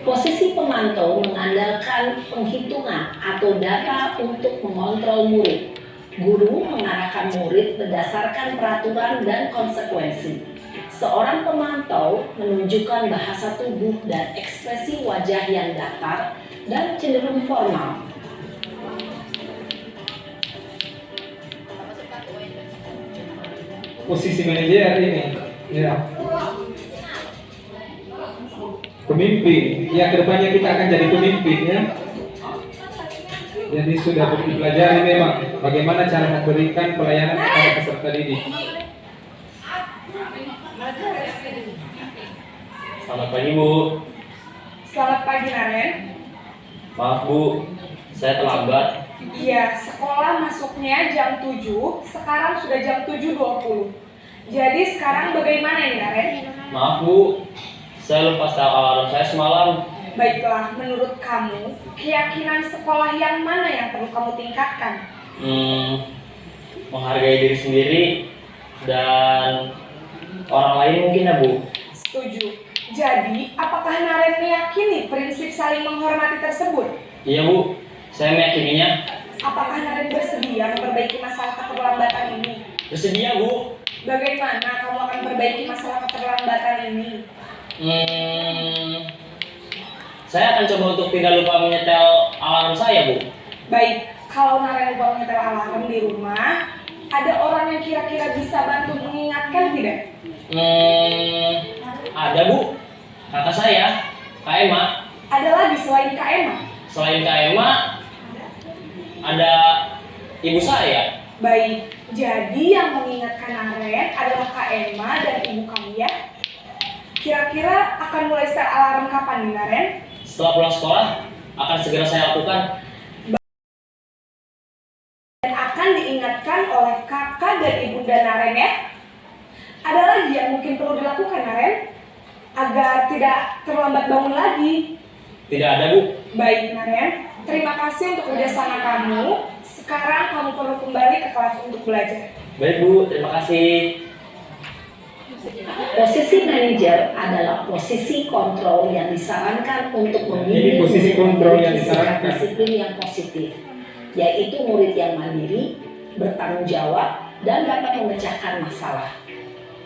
Posisi pemantau mengandalkan penghitungan atau data untuk mengontrol murid. Guru mengarahkan murid berdasarkan peraturan dan konsekuensi. Seorang pemantau menunjukkan bahasa tubuh dan ekspresi wajah yang datar dan cenderung formal. Posisi manajer ini, ya. Pemimpin, ya kedepannya kita akan jadi pemimpin ya. Jadi sudah dipelajari memang bagaimana cara memberikan pelayanan kepada peserta didik. Selamat pagi Bu. Selamat pagi Naren. Maaf Bu, saya terlambat. Iya, sekolah masuknya jam 7, sekarang sudah jam 7.20. Jadi sekarang bagaimana nih Naren? Maaf Bu, saya lupa setel alarm saya semalam. Baiklah, menurut kamu, keyakinan sekolah yang mana yang perlu kamu tingkatkan? Menghargai diri sendiri dan orang lain mungkin ya Bu. Setuju. Jadi, apakah Naren meyakini prinsip saling menghormati tersebut? Iya Bu, saya meyakininya. Apakah Naren bersedia memperbaiki masalah keterlambatan ini? Bersedia Bu. Bagaimana kamu akan perbaiki masalah keterlambatan ini? Saya akan coba untuk tidak lupa menyetel alarm saya Bu. Baik, kalau Naren lupa menyetel alarm di rumah, ada orang yang kira-kira bisa bantu mengingatkan tidak? Ada Bu, kakak saya, Kak Emma. Ada lagi selain Kak Emma? Selain Kak Emma, ada ibu saya. Baik, jadi yang mengingatkan Naren adalah Kak Emma dan ibu kamu ya? Kira-kira akan mulai start alarm kapan nih Naren? Setelah pulang sekolah, akan segera saya lakukan. Dan akan diingatkan oleh kakak dan ibunda Naren ya? Ada lagi yang mungkin perlu dilakukan Naren? Agar tidak terlambat bangun lagi. Tidak ada Bu. Baik Naren, terima kasih untuk kerjasama kamu. Sekarang kamu perlu kembali ke kelas untuk belajar. Baik Bu, terima kasih. Posisi manajer adalah posisi kontrol yang disarankan untuk memilih Ini posisi kontrol yang sikap disarankan. disiplin yang positif, yaitu murid yang mandiri, bertanggung jawab, dan dapat memecahkan masalah.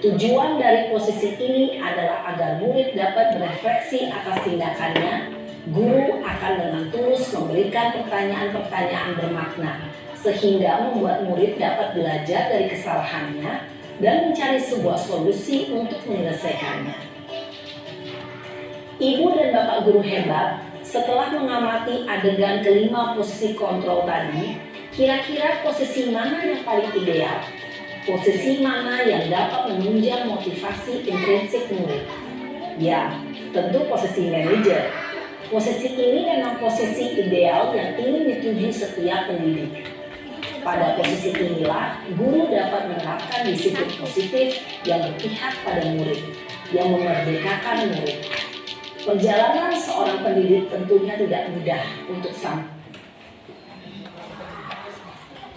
Tujuan dari posisi ini adalah agar murid dapat berefleksi atas tindakannya. Guru akan dengan tulus memberikan pertanyaan-pertanyaan bermakna, sehingga membuat murid dapat belajar dari kesalahannya dan mencari sebuah solusi untuk menyelesaikannya. Ibu dan Bapak guru hebat, setelah mengamati adegan kelima posisi kontrol tadi, kira-kira posisi mana yang paling ideal? Posisi mana yang dapat menunjang motivasi intrinsik murid? Ya, tentu posisi manajer. Posisi ini memang posisi ideal yang ingin dituju setiap pendidik. Pada posisi inilah, guru dapat menerapkan disiplin positif yang berpihak pada murid, yang memerdekakan murid. Perjalanan seorang pendidik tentunya tidak mudah untuk sampai.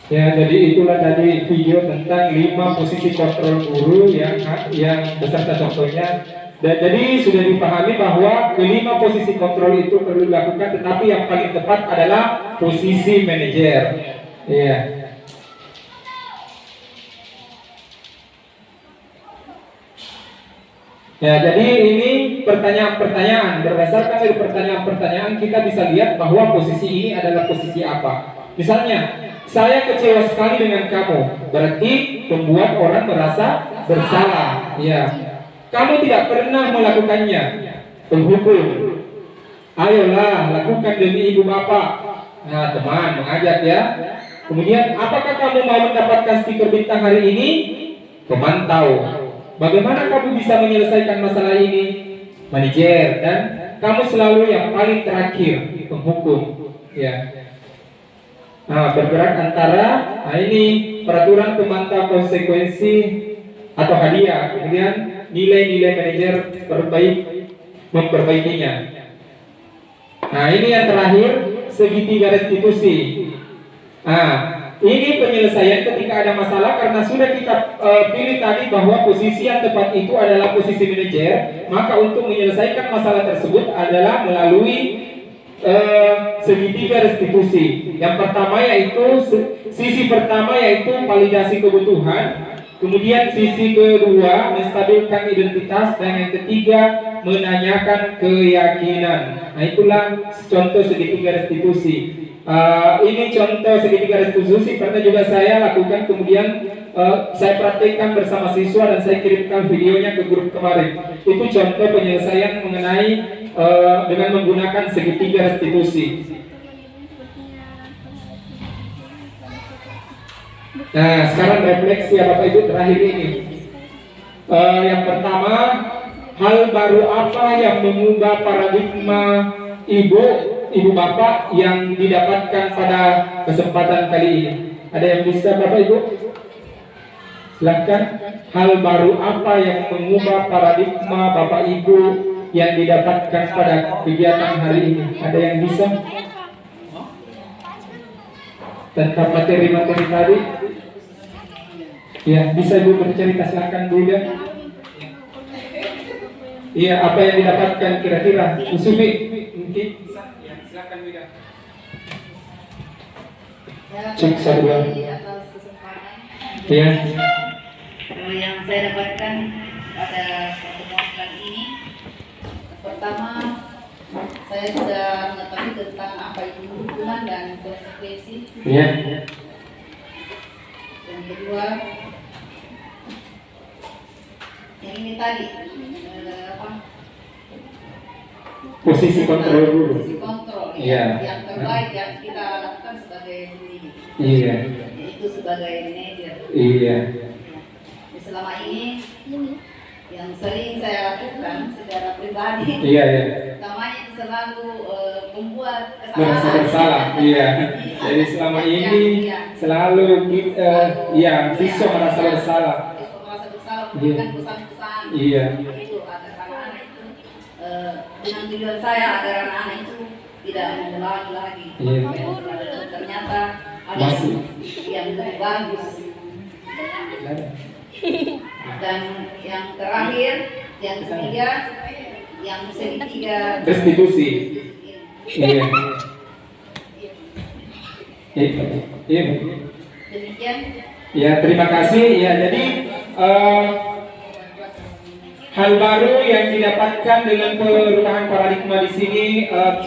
Ya, jadi itulah tadi video tentang 5 posisi kontrol guru yang beserta contohnya. Dan jadi sudah dipahami bahwa kelima posisi kontrol itu perlu dilakukan, tetapi yang paling tepat adalah posisi manajer. Iya. Ya, jadi ini pertanyaan-pertanyaan. Berdasarkan dari pertanyaan-pertanyaan kita bisa lihat bahwa posisi ini adalah posisi apa. Misalnya, saya kecewa sekali dengan kamu, berarti membuat orang merasa bersalah. Ya, kamu tidak pernah melakukannya, penghukum. Ayolah, lakukan demi ibu bapak. Nah, teman mengajak ya. Kemudian, apakah kamu mau mendapatkan stiker bintang hari ini? Pemantau. Bagaimana kamu bisa menyelesaikan masalah ini? Manajer. Dan kamu selalu yang paling terakhir, penghukum. Ya. Nah, bergerak antara ini peraturan pemantau konsekuensi atau hadiah, kemudian nilai-nilai manajer memperbaikinya. Nah, ini yang terakhir, segitiga restitusi. Nah, ini penyelesaian ketika ada masalah karena sudah kita pilih tadi bahwa posisi yang tepat itu adalah posisi manajer, maka untuk menyelesaikan masalah tersebut adalah melalui segitiga restitusi. Yang pertama yaitu sisi pertama yaitu validasi kebutuhan, kemudian sisi kedua menstabilkan identitas, dan yang ketiga menanyakan keyakinan. Nah, itulah contoh segitiga restitusi. Ini contoh segitiga restitusi pernah juga saya lakukan, kemudian saya praktekkan bersama siswa dan saya kirimkan videonya ke grup kemarin. Itu contoh penyelesaian mengenai dengan menggunakan segitiga restitusi. Nah, sekarang refleksi ya Bapak Ibu terakhir ini. Yang pertama, hal baru apa yang mengubah paradigma ibu bapak yang didapatkan pada kesempatan kali ini? Ada yang bisa Bapak Ibu? Silakan. Hal baru apa yang mengubah paradigma Bapak Ibu yang didapatkan pada kegiatan hari ini? Ada yang bisa? Tentang materi-materi tadi? Ya, bisa Ibu bercerita, silakan Bu ya. Iya, apa yang didapatkan kira-kira? Usumi, mungkin bisa? Ya, silakan Bu ya. Cek saya. Atas kesempatan. Iya. Yang saya dapatkan pada pertemuan kali ini, pertama saya sudah mengetahui tentang apa itu hukuman dan konsekuensi. Iya. Yang kedua, yang ini tadi Posisi kontrol dulu. posisi kontrol Iya. yang terbaik yang kita lakukan sebagai pendidik, Iya. yaitu sebagai manajer. Iya. Selama ini yang sering saya lakukan secara pribadi, Iya, iya. utamanya itu selalu membuat Merasa kesalahan. bersalah. Iya. Jadi selama ini selalu iya, siswa merasa bersalah. Siswa merasa bersalah memberikan pesan-pesan. Iya. Itu agar anak-anak itu dengan tujuan saya agar anak-anak itu tidak mengulangi lagi. Iya. Ternyata ada Masih. yang lebih bagus. Dan yang terakhir, yang ketiga, yang segitiga Restitusi. Iya. Iya. demikian. Ya, terima kasih. Ya, jadi hal baru yang didapatkan dengan perubahan paradigma di sini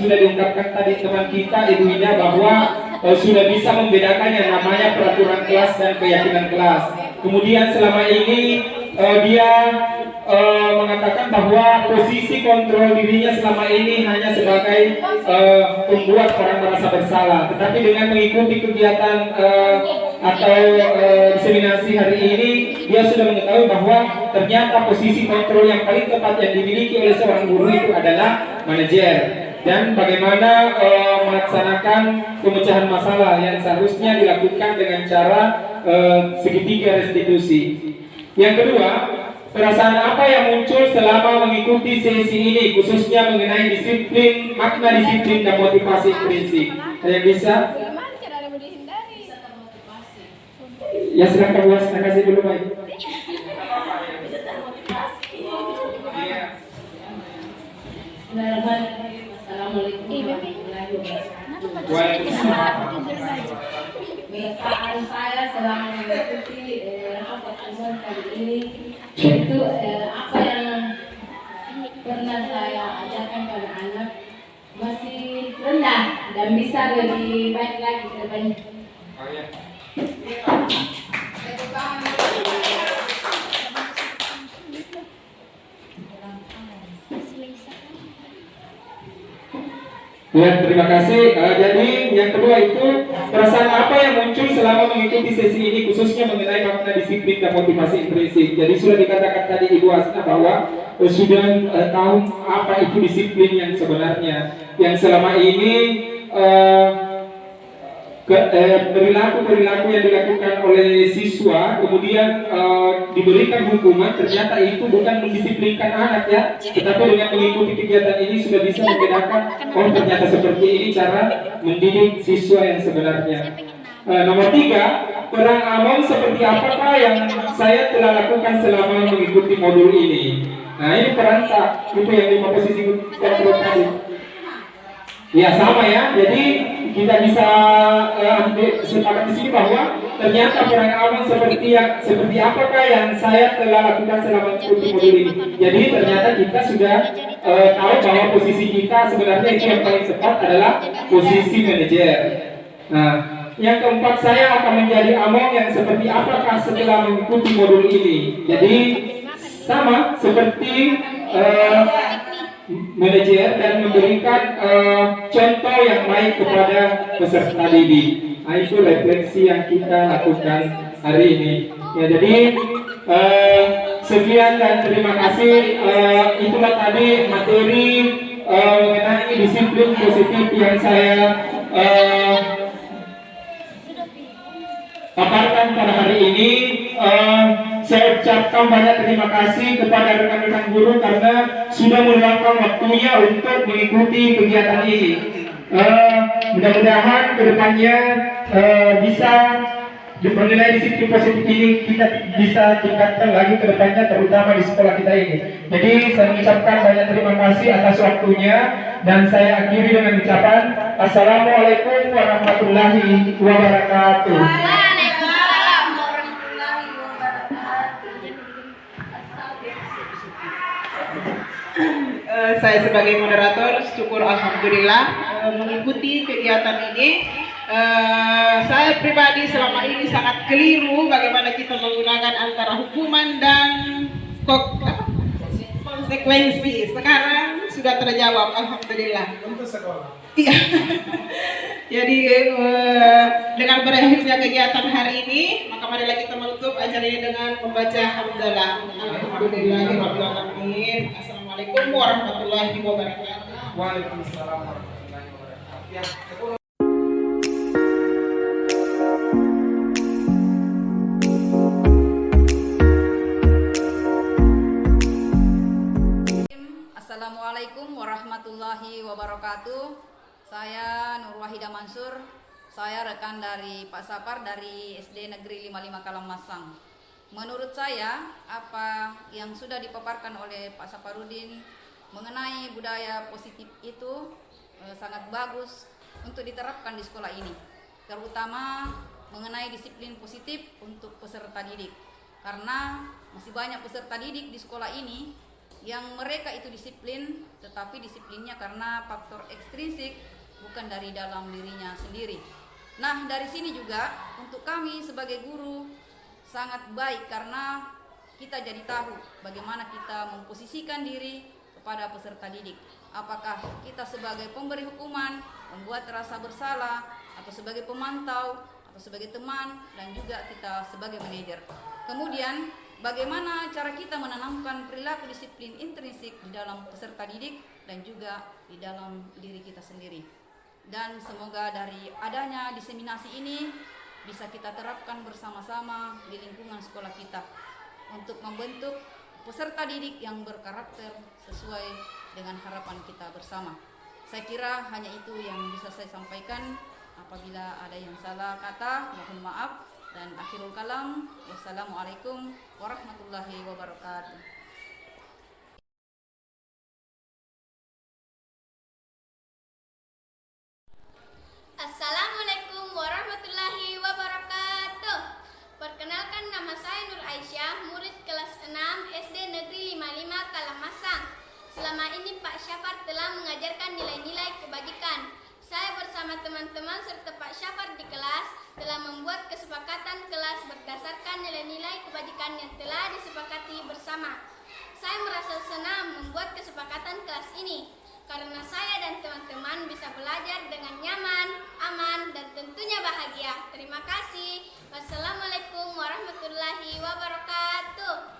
sudah diungkapkan tadi teman kita Ibu Ida bahwa sudah bisa membedakan yang namanya peraturan kelas dan keyakinan kelas. Kemudian selama ini dia mengatakan bahwa posisi kontrol dirinya selama ini hanya sebagai pembuat orang merasa bersalah. Tetapi dengan mengikuti kegiatan atau diseminasi hari ini, dia sudah mengetahui bahwa ternyata posisi kontrol yang paling tepat yang dimiliki oleh seorang guru itu adalah manajer. Dan bagaimana melaksanakan pemecahan masalah yang seharusnya dilakukan dengan cara segitiga restitusi. Yang kedua, perasaan apa yang muncul selama mengikuti sesi ini, khususnya mengenai disiplin, makna disiplin dan motivasi prinsip. Ada yang bisa? Ya, silakan buat, terima kasih dulu baik. Assalamualaikum warahmatullahi wabarakatuh. Waalaikumsalam. Perasaan saya selama mengikuti rapat pertemuan kali ini, itu apa yang pernah saya ajarkan pada anak masih rendah dan bisa lebih baik lagi ke depannya. Ya, terima kasih. Jadi yang kedua itu perasaan apa yang muncul selama mengikuti sesi ini, khususnya mengenai makna disiplin dan motivasi intrinsik. Jadi sudah dikatakan tadi Ibu Asna bahwa sudah tahu apa itu disiplin yang sebenarnya, yang selama ini perilaku yang dilakukan oleh siswa kemudian diberikan hukuman, ternyata itu bukan mendisiplinkan anak ya, tetapi dengan mengikuti kegiatan ini sudah bisa membedakan, oh ternyata seperti ini cara mendidik siswa yang sebenarnya. Nomor 3, peran Amon seperti apakah yang saya telah lakukan selama mengikuti modul ini. Nah, ini peran saya, itu yang 5 posisi kontrol tadi. Ya sama ya, jadi kita bisa ambil sepakat di sini bahwa ternyata peran Amon seperti apakah yang saya telah lakukan selama mengikuti modul ini. Jadi ternyata kita sudah tahu bahwa posisi kita sebenarnya itu yang paling tepat adalah posisi manajer. Nah, yang keempat, saya akan menjadi Amon yang seperti apakah setelah mengikuti modul ini. Jadi sama seperti manajer dan memberikan contoh yang baik kepada peserta didik. Nah, itu refleksi yang kita lakukan hari ini. Ya, jadi sekian dan terima kasih. Itulah tadi materi mengenai disiplin positif yang saya paparkan pada hari ini. Saya ucapkan banyak terima kasih kepada rekan-rekan guru karena sudah meluangkan waktunya untuk mengikuti kegiatan ini. Mudah-mudahan kedepannya bisa bernilai disiplin positif ini kita bisa tingkatkan lagi kedepannya, terutama di sekolah kita ini. Jadi saya mengucapkan banyak terima kasih atas waktunya dan saya akhiri dengan ucapan Assalamualaikum warahmatullahi wabarakatuh. Saya sebagai moderator, syukur alhamdulillah mengikuti kegiatan ini. Saya pribadi selama ini sangat keliru bagaimana kita menggunakan antara hukuman dan konsekuensi. Sekarang sudah terjawab, alhamdulillah. Untuk sekolah. Iya. Jadi dengan berakhirnya kegiatan hari ini, maka marilah kita menutup acara ini dengan membaca hamdalah. Alhamdulillahirobbilalamin. Assalamualaikum warahmatullahi wabarakatuh. Waalaikumsalam warahmatullahi wabarakatuh. Ya, Assalamualaikum warahmatullahi wabarakatuh. Saya Nur Wahida Mansur. Saya rekan dari Pak Sapar dari SD Negeri 55 Kalamasang. Menurut saya, apa yang sudah dipaparkan oleh Pak Saparudin mengenai budaya positif itu sangat bagus untuk diterapkan di sekolah ini. Terutama mengenai disiplin positif untuk peserta didik. Karena masih banyak peserta didik di sekolah ini yang mereka itu disiplin, tetapi disiplinnya karena faktor ekstrinsik, bukan dari dalam dirinya sendiri. Nah, dari sini juga untuk kami sebagai guru sangat baik karena kita jadi tahu bagaimana kita memposisikan diri kepada peserta didik. Apakah kita sebagai pemberi hukuman, membuat rasa bersalah, atau sebagai pemantau, atau sebagai teman, dan juga kita sebagai manajer. Kemudian, bagaimana cara kita menanamkan perilaku disiplin intrinsik di dalam peserta didik dan juga di dalam diri kita sendiri. Dan semoga dari adanya diseminasi ini bisa kita terapkan bersama-sama di lingkungan sekolah kita untuk membentuk peserta didik yang berkarakter sesuai dengan harapan kita bersama. Saya kira hanya itu yang bisa saya sampaikan. Apabila ada yang salah kata, mohon maaf. Dan akhirul kalam, wassalamualaikum warahmatullahi wabarakatuh. Assalamualaikum warahmatullahi wabarakatuh. Perkenalkan, nama saya Nur Aisyah, murid kelas 6 SD Negeri 55 Kalamasang. Selama ini Pak Syafar telah mengajarkan nilai-nilai kebajikan. Saya bersama teman-teman serta Pak Syafar di kelas telah membuat kesepakatan kelas berdasarkan nilai-nilai kebajikan yang telah disepakati bersama. Saya merasa senang membuat kesepakatan kelas ini karena saya dan teman-teman bisa belajar dengan nyaman, aman, dan tentunya bahagia. Terima kasih. Wassalamualaikum warahmatullahi wabarakatuh.